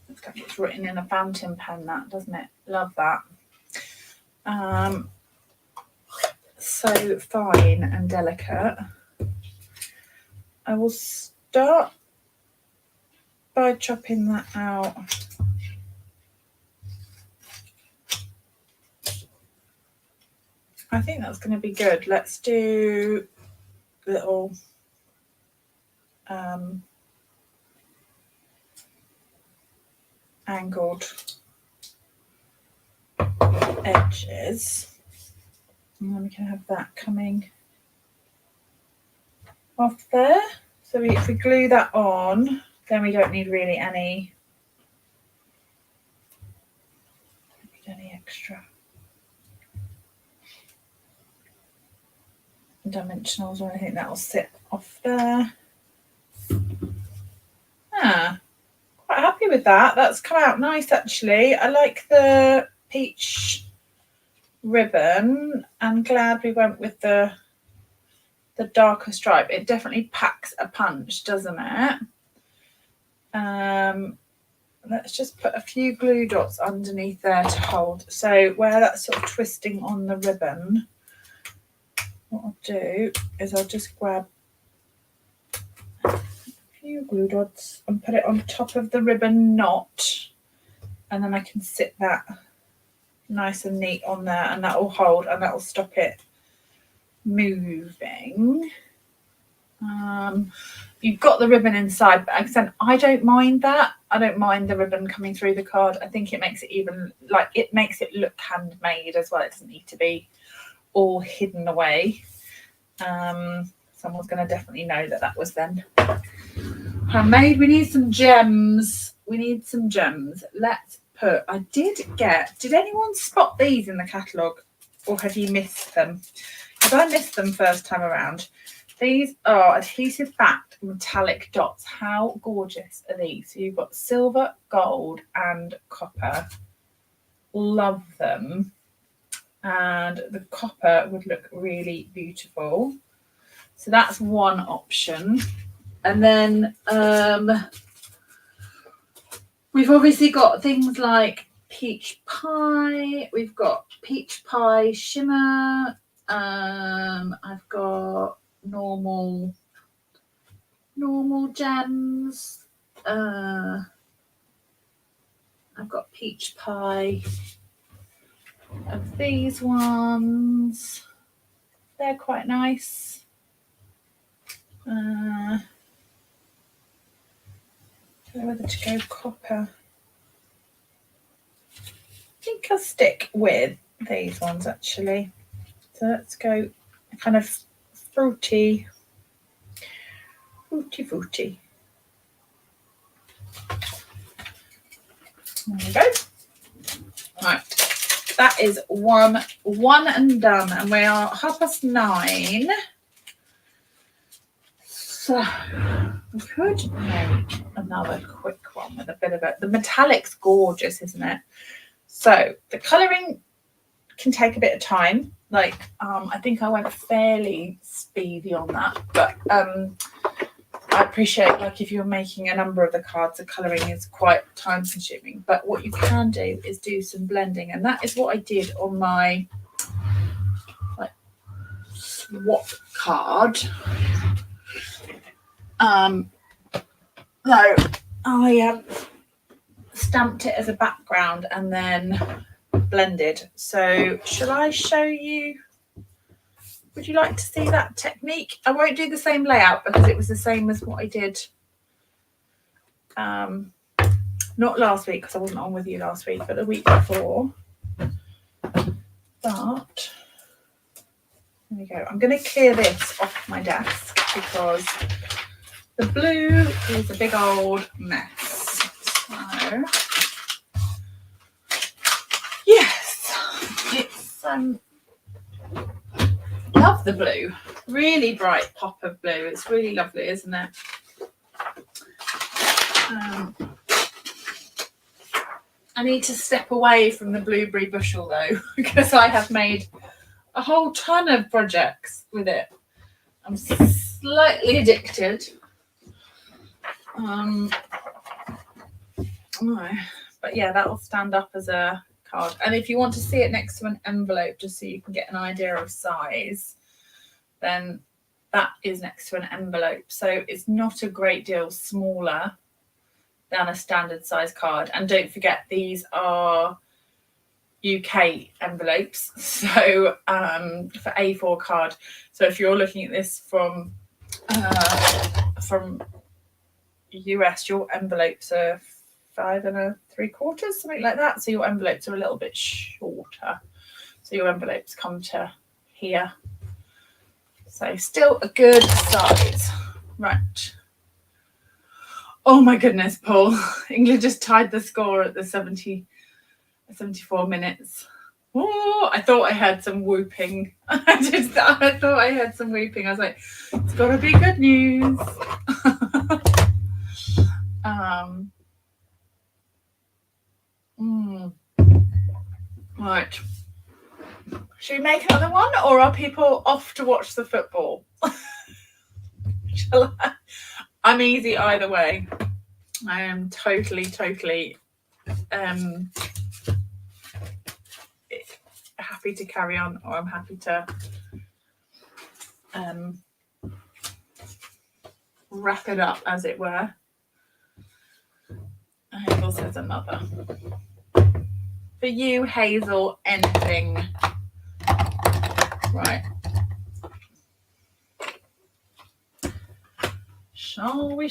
Looks like it's written in a fountain pen, that, doesn't it? Love that. So fine and delicate. I will start by chopping that out. I think that's going to be good. Let's do little angled edges. And then we can have that coming off there. So if we glue that on, then we don't need really any extra dimensionals or anything. That will sit off there. Ah, quite happy with that. That's come out nice, actually. I like the peach ribbon. I'm glad we went with the darker stripe. It definitely packs a punch, doesn't it? Let's just put a few glue dots underneath there to hold. So where that's sort of twisting on the ribbon, what I'll do is I'll just grab a few glue dots and put it on top of the ribbon knot, and then I can sit that nice and neat on there, and that will hold and that will stop it moving. You've got the ribbon inside, but again, I don't mind that. I don't mind the ribbon coming through the card. I think it makes it even, like, it makes it look handmade as well. It doesn't need to be all hidden away. Someone's going to definitely know that was then handmade. We need some gems. Let's put, did anyone spot these in the catalogue, or have you missed them? Because I missed them first time around. These are adhesive backed metallic dots. How gorgeous are these? So you've got silver, gold and copper. Love them. And the copper would look really beautiful. So that's one option. And then we've obviously got things like peach pie. We've got peach pie shimmer. I've got normal gems. I've got peach pie of these ones. They're quite nice. I don't know whether to go copper. I think I'll stick with these ones actually. So let's go kind of fruity. There we go. Right, that is one and done, and we are 9:30. So we could make another quick one with a bit of it. The metallic's gorgeous, isn't it? So the colouring can take a bit of time. Like I think I went fairly speedy on that, but I appreciate, like, if you're making a number of the cards, the colouring is quite time consuming. But what you can do is do some blending, and that is what I did on my swap card. So I stamped it as a background and then blended. So shall I show you? Would you like to see that technique? I won't do the same layout because it was the same as what I did not last week, because I wasn't on with you last week, but the week before. But there we go. I'm going to clear this off my desk because the blue is a big old mess. So yes, it's love the blue. Really bright pop of blue. It's really lovely, isn't it? I need to step away from the blueberry bushel though, because I have made a whole ton of projects with it. I'm slightly addicted. But yeah, that will stand up as a card. And if you want to see it next to an envelope, just so you can get an idea of size, then that is next to an envelope. So it's not a great deal smaller than a standard size card. And don't forget, these are UK envelopes, so for A4 card. So if you're looking at this from US, your envelopes are 5 3/4, something like that. So your envelopes are a little bit shorter. So your envelopes come to here. So still a good size. Right. Oh my goodness, Paul. England just tied the score at the 74 minutes. Oh, I thought I heard some whooping. I thought I heard some whooping. I was like, it's got to be good news. Right. Should we make another one, or are people off to watch the football? Shall I? I'm easy either way. I am totally happy to carry on, or I'm happy to wrap it up, as it were. Hazel says another. For you, Hazel, anything. Right. Shall we?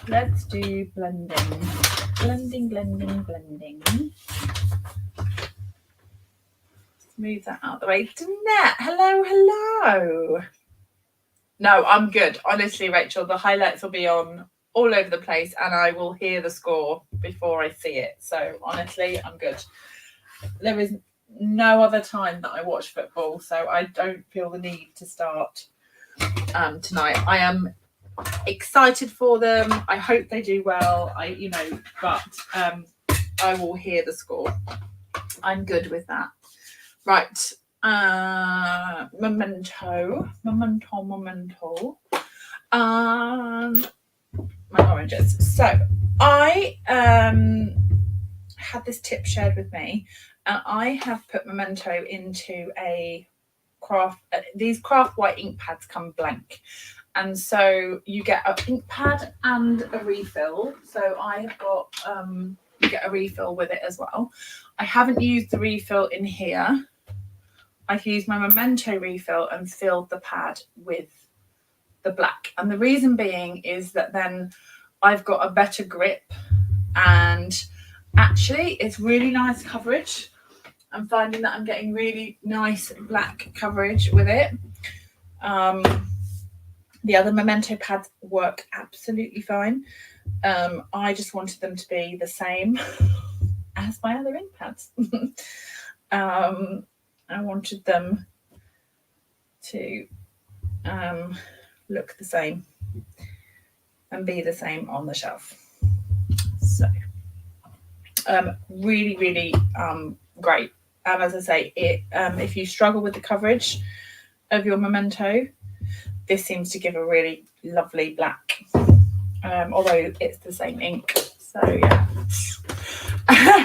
Let's do blending. Blending. Move that out of the way. Danette, hello. No, I'm good. Honestly, Rachel, the highlights will be on all over the place and I will hear the score before I see it. So honestly, I'm good. There is no other time that I watch football, so I don't feel the need to start tonight. I am excited for them. I hope they do well. But I will hear the score. I'm good with that. Right. Memento. My oranges. So I had this tip shared with me, and I have put Memento into a craft. These craft white ink pads come blank, and so you get an ink pad and a refill. So I have got you get a refill with it as well. I haven't used the refill in here. I've used my Memento refill and filled the pad with the black. And the reason being is that then I've got a better grip, and actually it's really nice coverage. I'm finding that I'm getting really nice black coverage with it. The other Memento pads work absolutely fine. I just wanted them to be the same as my other ink pads. I wanted them to look the same and be the same on the shelf. So really great. And as I say, it if you struggle with the coverage of your Memento, this seems to give a really lovely black, although it's the same ink. So yeah.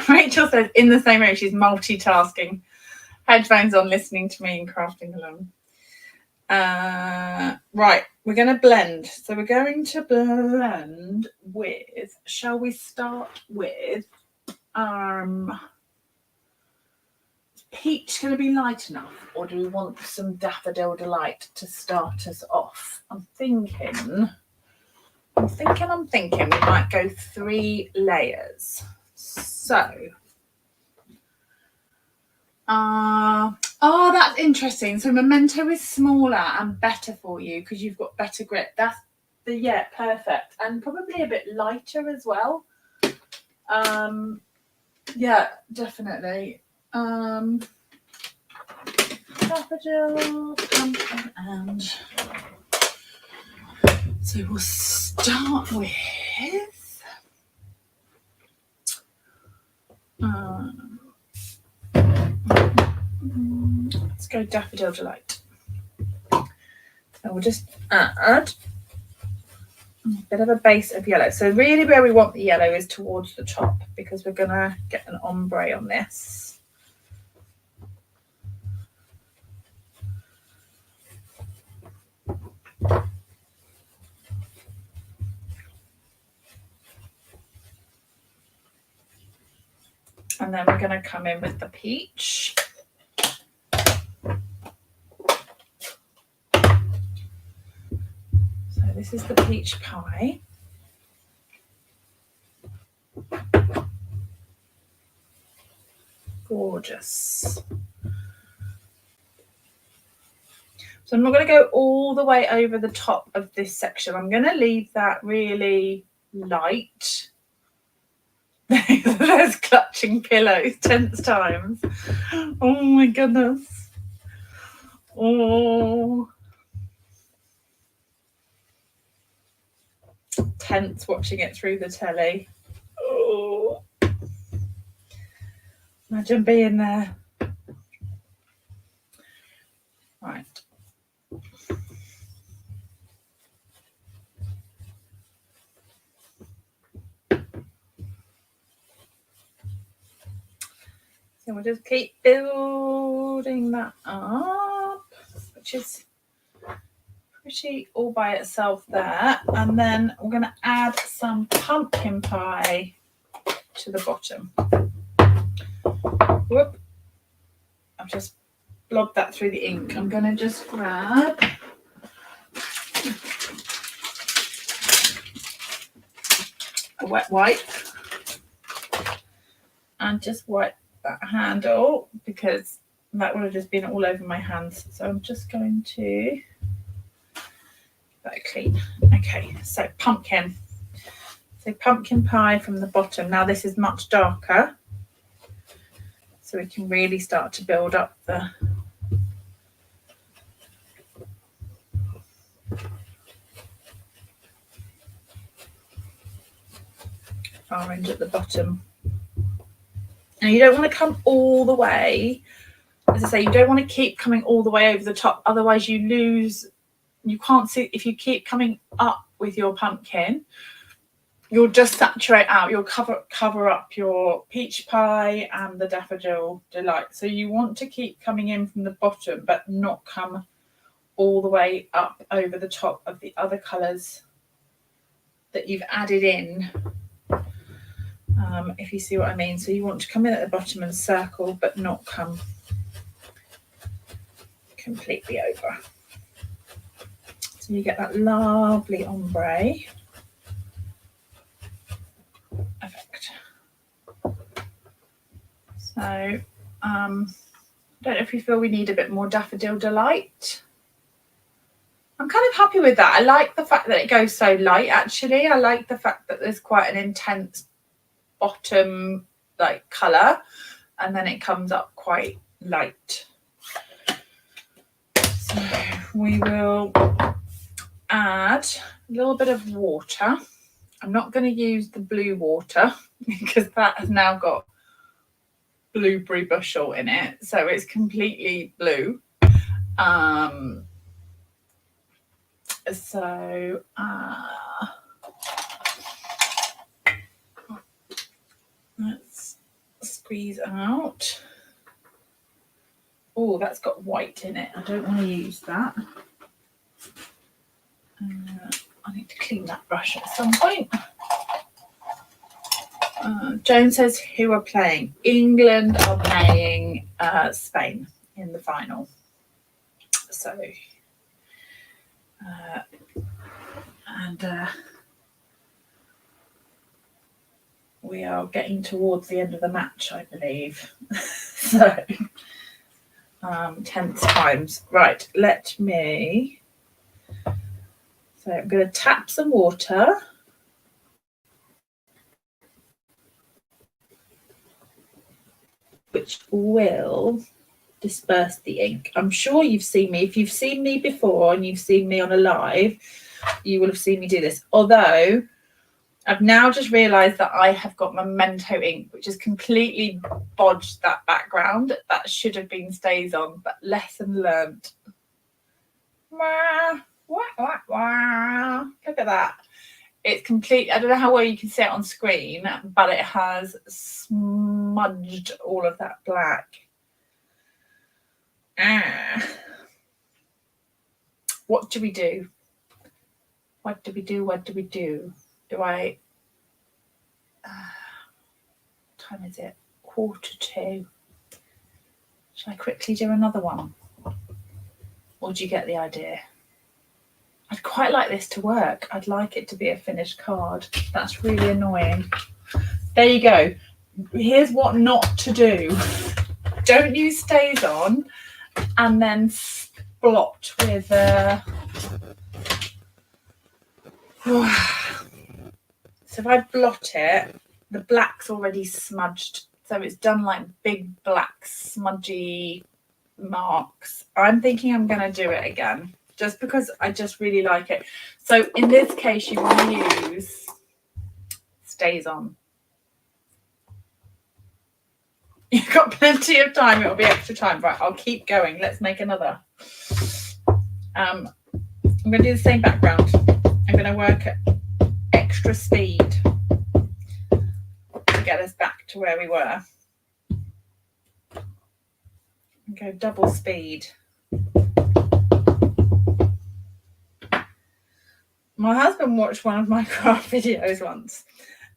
Rachel says in the same room, she's multitasking, headphones on, listening to me and crafting along. Right, we're going to blend. So we're going to blend with, shall we start with peach going to be light enough, or do we want some Daffodil Delight to start us off? I'm thinking we might go 3 layers. So oh, that's interesting. So Memento is smaller and better for you because you've got better grip. That's perfect, and probably a bit lighter as well. Yeah, definitely. Daffodil and so we'll start with let's go Daffodil Delight. And we'll just add a bit of a base of yellow. So really where we want the yellow is towards the top, because we're going to get an ombre on this. And then we're going to come in with the peach. So this is the peach pie. Gorgeous. So I'm not going to go all the way over the top of this section. I'm going to leave that really light. There's clutching pillows, tense times. Oh my goodness. Oh. Tense watching it through the telly. Oh. Imagine being there. Right. So we'll just keep building that up, which is pretty all by itself there. And then we're going to add some pumpkin pie to the bottom. Whoop. I've just blobbed that through the ink. I'm going to just grab a wet wipe and just wipe that handle because that would have just been all over my hands. So I'm just going to get that clean. Okay, so pumpkin. So pumpkin pie from the bottom. Now this is much darker, so we can really start to build up the orange at the bottom. Now you don't want to come all the way. As I say, you don't want to keep coming all the way over the top. Otherwise you lose, you can't see. If you keep coming up with your pumpkin, you'll just saturate out. You'll cover up your peach pie and the daffodil delight. So you want to keep coming in from the bottom, but not come all the way up over the top of the other colours that you've added in. If you see what I mean. So you want to come in at the bottom and circle, but not come completely over. So you get that lovely ombre effect. So I don't know if you feel we need a bit more daffodil delight. I'm kind of happy with that. I like the fact that it goes so light, actually. I like the fact that there's quite an intense bottom like colour and then it comes up quite light. So we will add a little bit of water. I'm not going to use the blue water because that has now got blueberry bushel in it, so it's completely blue. Let's squeeze out. Oh, that's got white in it. I don't want to use that. I need to clean that brush at some point. Joan says, who are playing? England are playing Spain in the final. So, we are getting towards the end of the match, I believe. So, tense times. Right, let me. So I'm going to tap some water. Which will disperse the ink. I'm sure you've seen me. If you've seen me before and you've seen me on a live, you will have seen me do this. Although I've now just realised that I have got Memento ink, which has completely bodged that background. That should have been stays on, but lesson learnt. Look at that. It's complete. I don't know how well you can see it on screen, but it has smudged all of that black. What do we do? What do we do? What do we do? Do I... what time is it? 1:45. Shall I quickly do another one? Or do you get the idea? I'd quite like this to work. I'd like it to be a finished card. That's really annoying. There you go. Here's what not to do. Don't use stays on and then splot with so if I blot it, the black's already smudged. So it's done like big black smudgy marks. I'm thinking I'm going to do it again just because I just really like it. So in this case, you want to use StazOn. You've got plenty of time. It'll be extra time. Right, I'll keep going. Let's make another. I'm going to do the same background. I'm going to work at extra speed to get us back to where we were. And go double speed. My husband watched one of my craft videos once.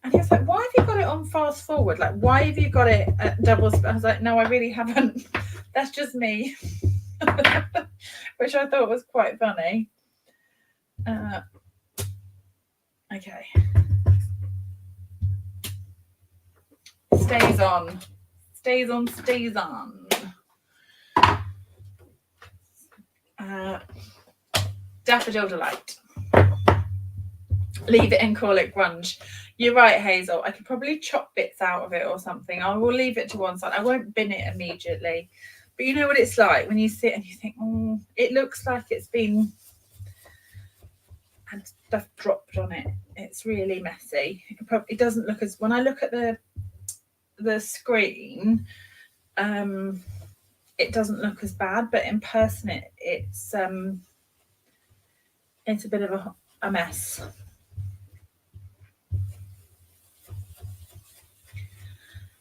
And he was like, why have you got it on fast forward? Like, why have you got it at double speed? I was like, no, I really haven't. That's just me. Which I thought was quite funny. Okay. StazOn. StazOn, StazOn. Daffodil Delight. Leave it and call it grunge. You're right, Hazel. I could probably chop bits out of it or something. I will leave it to one side. I won't bin it immediately. But you know what it's like when you sit and you think, oh, it looks like it's been and stuff dropped on it. It's really messy. It doesn't look as, when I look at the screen, it doesn't look as bad, but in person it's a bit of a mess.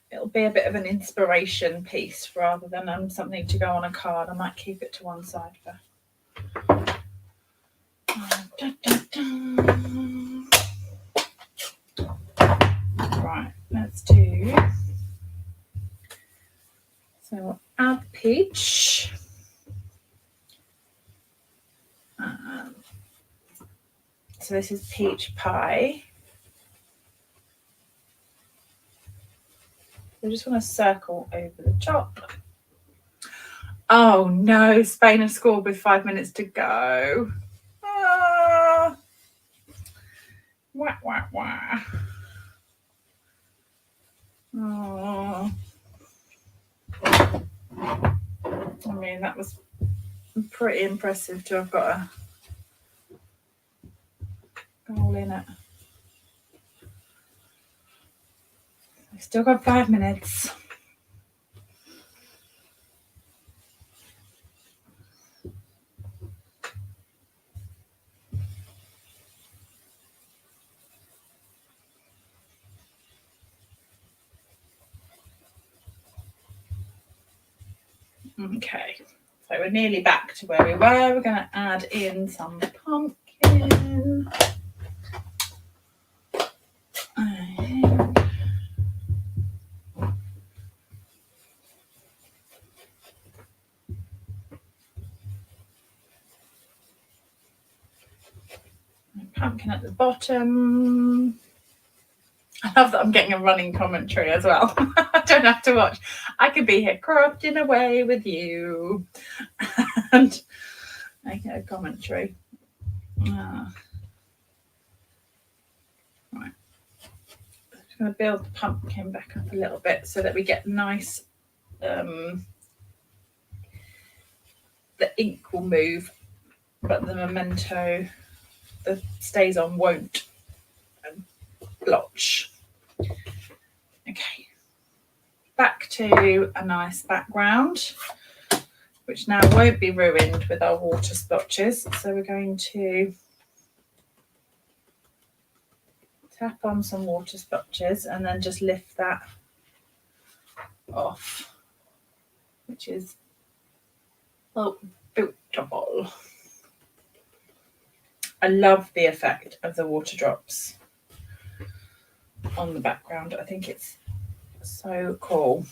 It'll be a bit of an inspiration piece rather than something to go on a card. I might keep it to one side for. Right, let's do. So we'll add peach. So this is peach pie. I just want to circle over the top. Oh no, Spain have scored with 5 minutes to go. Ah. Wah, wah, wah. Oh. I mean, that was pretty impressive to have got a goal in it. We've still got 5 minutes. Okay, so we're nearly back to where we were. We're going to add in some pumpkin. Pumpkin at the bottom. I love that I'm getting a running commentary as well. I don't have to watch. I could be here crafting away with you and making a commentary. Right. I'm just going to build the pumpkin back up a little bit so that we get nice. The ink will move, but the memento, the StazOn won't blotch. Okay, back to a nice background, which now won't be ruined with our water splotches. So we're going to tap on some water splotches and then just lift that off, which is beautiful. I love the effect of the water drops on the background. I think it's so cool.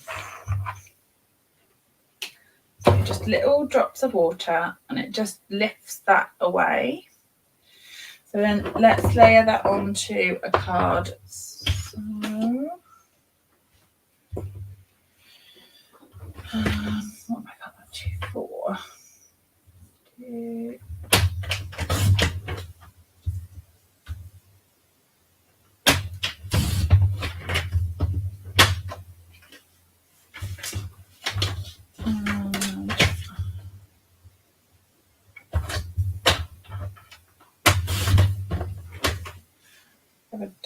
So just little drops of water and it just lifts that away. So then let's layer that onto a card. So, what have I got that to for?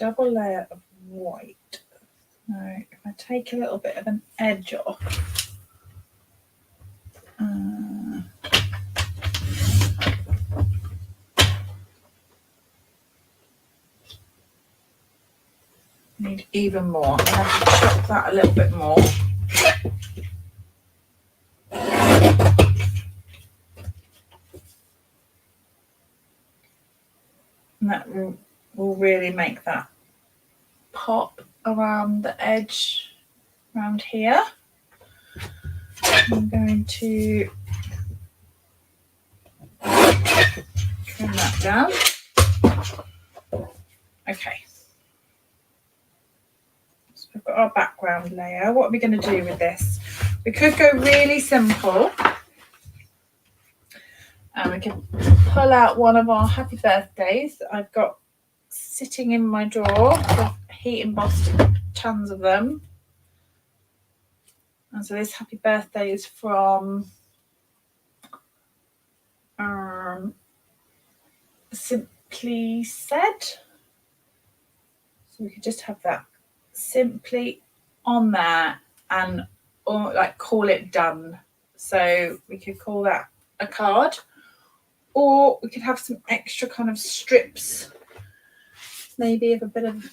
double layer of white. Now, if I take a little bit of an edge off, need even more. I'm going to have to chop that a little bit more. And that will really make that pop around the edge around here. I'm going to trim that down. Okay. So we've got our background layer. What are we going to do with this? We could go really simple. And we can pull out one of our happy birthdays that I've got sitting in my drawer. I've heat embossed tons of them. And so this happy birthday is from Simply Said. So we could just have that simply on there and or like call it done. So we could call that a card, or we could have some extra kind of strips, maybe of a bit of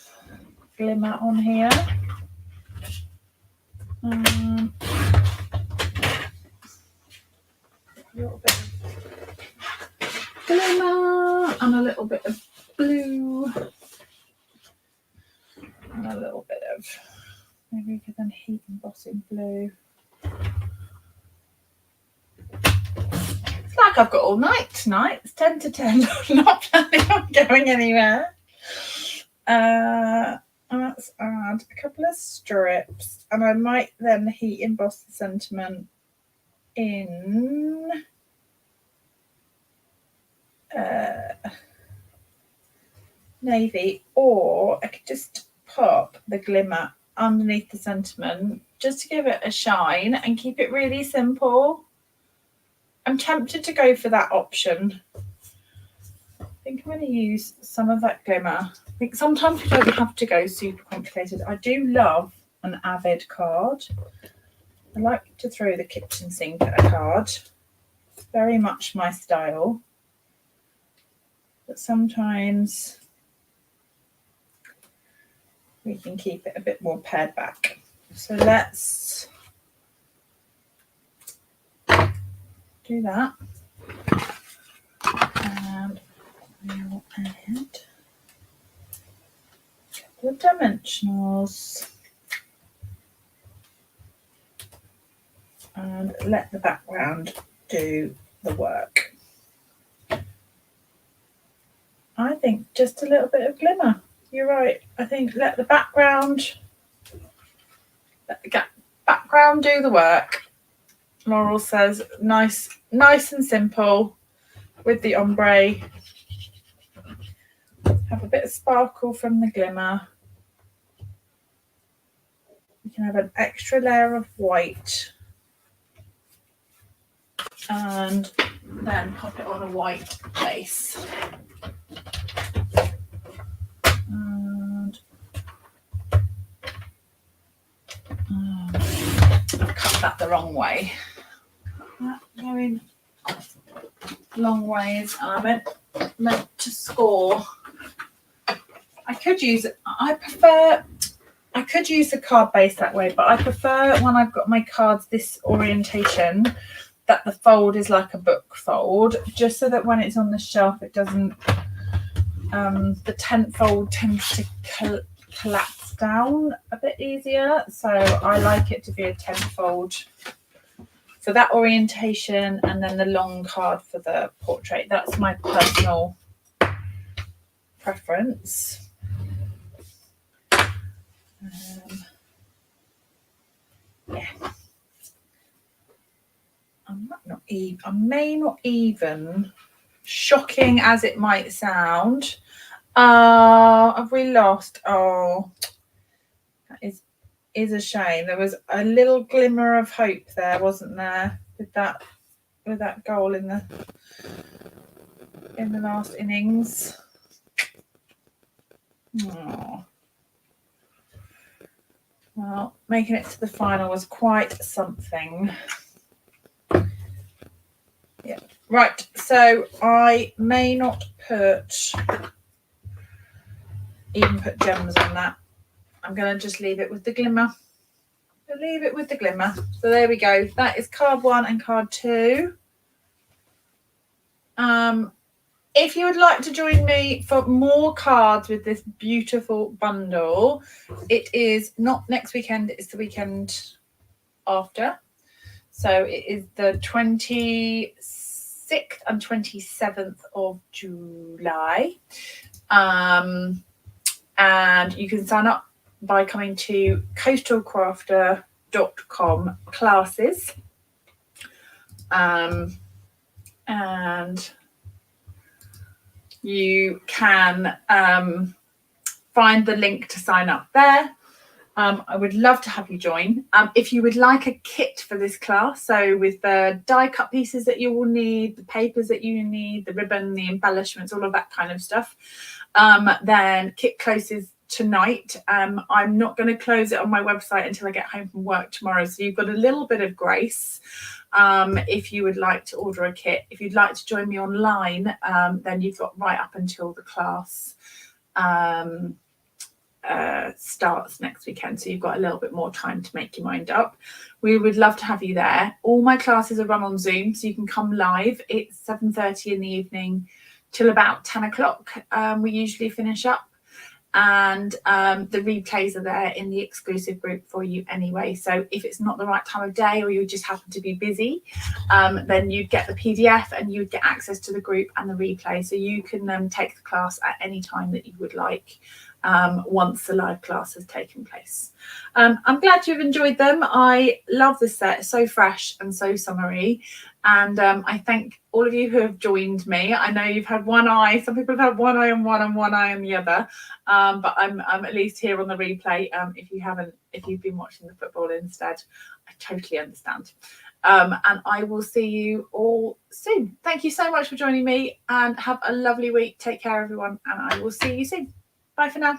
glimmer on here. A little bit of glimmer and a little bit of blue and a little bit of, maybe we could then heat emboss in blue. It's like I've got all night tonight. It's 10 to 10. I'm not planning on going anywhere. Let's add a couple of strips, and I might then heat emboss the sentiment in navy, or I could just pop the glimmer underneath the sentiment just to give it a shine and keep it really simple. I'm tempted to go for that option. I think I'm going to use some of that glimmer. I think sometimes we don't have to go super complicated. I do love an Avid card. I like to throw the kitchen sink at a card. It's very much my style. But sometimes we can keep it a bit more pared back. So let's do that. And we'll add a couple of dimensionals and let the background do the work. I think just a little bit of glimmer. You're right. I think let the background do the work. Laurel says nice and simple with the ombre. Have a bit of sparkle from the glimmer. You can have an extra layer of white and then pop it on a white base. And I've cut that the wrong way. That going long ways, and I meant to score. I could use the card base that way, but I prefer when I've got my cards this orientation that the fold is like a book fold, just so that when it's on the shelf it doesn't the tent fold tends to collapse down a bit easier. So I like it to be a tent fold for that orientation, and then the long card for the portrait. That's my personal preference. Yeah, I may not even, shocking as it might sound. Have we lost? Oh, that is a shame. There was a little glimmer of hope there, wasn't there, with that goal in the last innings. Oh. Well, making it to the final was quite something. Yeah. Right, so I may not even put gems on that. I'm going to just leave it with the glimmer. I'll leave it with the glimmer. So there we go. That is card 1 and card 2. If you would like to join me for more cards with this beautiful bundle, it is not next weekend, it's the weekend after. So it is the 26th and 27th of July. And you can sign up by coming to coastalcrafter.com classes. And you can find the link to sign up there. I would love to have you join. If you would like a kit for this class, so with the die cut pieces that you will need, the papers that you need, the ribbon, the embellishments, all of that kind of stuff, then kit closes tonight. I'm not going to close it on my website until I get home from work tomorrow, so you've got a little bit of grace if you would like to order a kit. If you'd like to join me online, then you've got right up until the class starts next weekend, so you've got a little bit more time to make your mind up. We would love to have you there. All my classes are run on Zoom, so you can come live. It's 7:30 in the evening till about 10 o'clock. We usually finish up, and the replays are there in the exclusive group for you anyway. So if it's not the right time of day, or you just happen to be busy, then you'd get the PDF and you'd get access to the group and the replay, so you can take the class at any time that you would like, once the live class has taken place. I'm glad you've enjoyed them. I love this set, it's so fresh and so summery, and I thank all of you who have joined me. I know you've had one eye, some people have had one eye on one and one eye on the other, but I'm at least here on the replay. If you've been watching the football instead, I totally understand. And I will see you all soon. Thank you so much for joining me, and have a lovely week. Take care, everyone, and I will see you soon. Bye for now.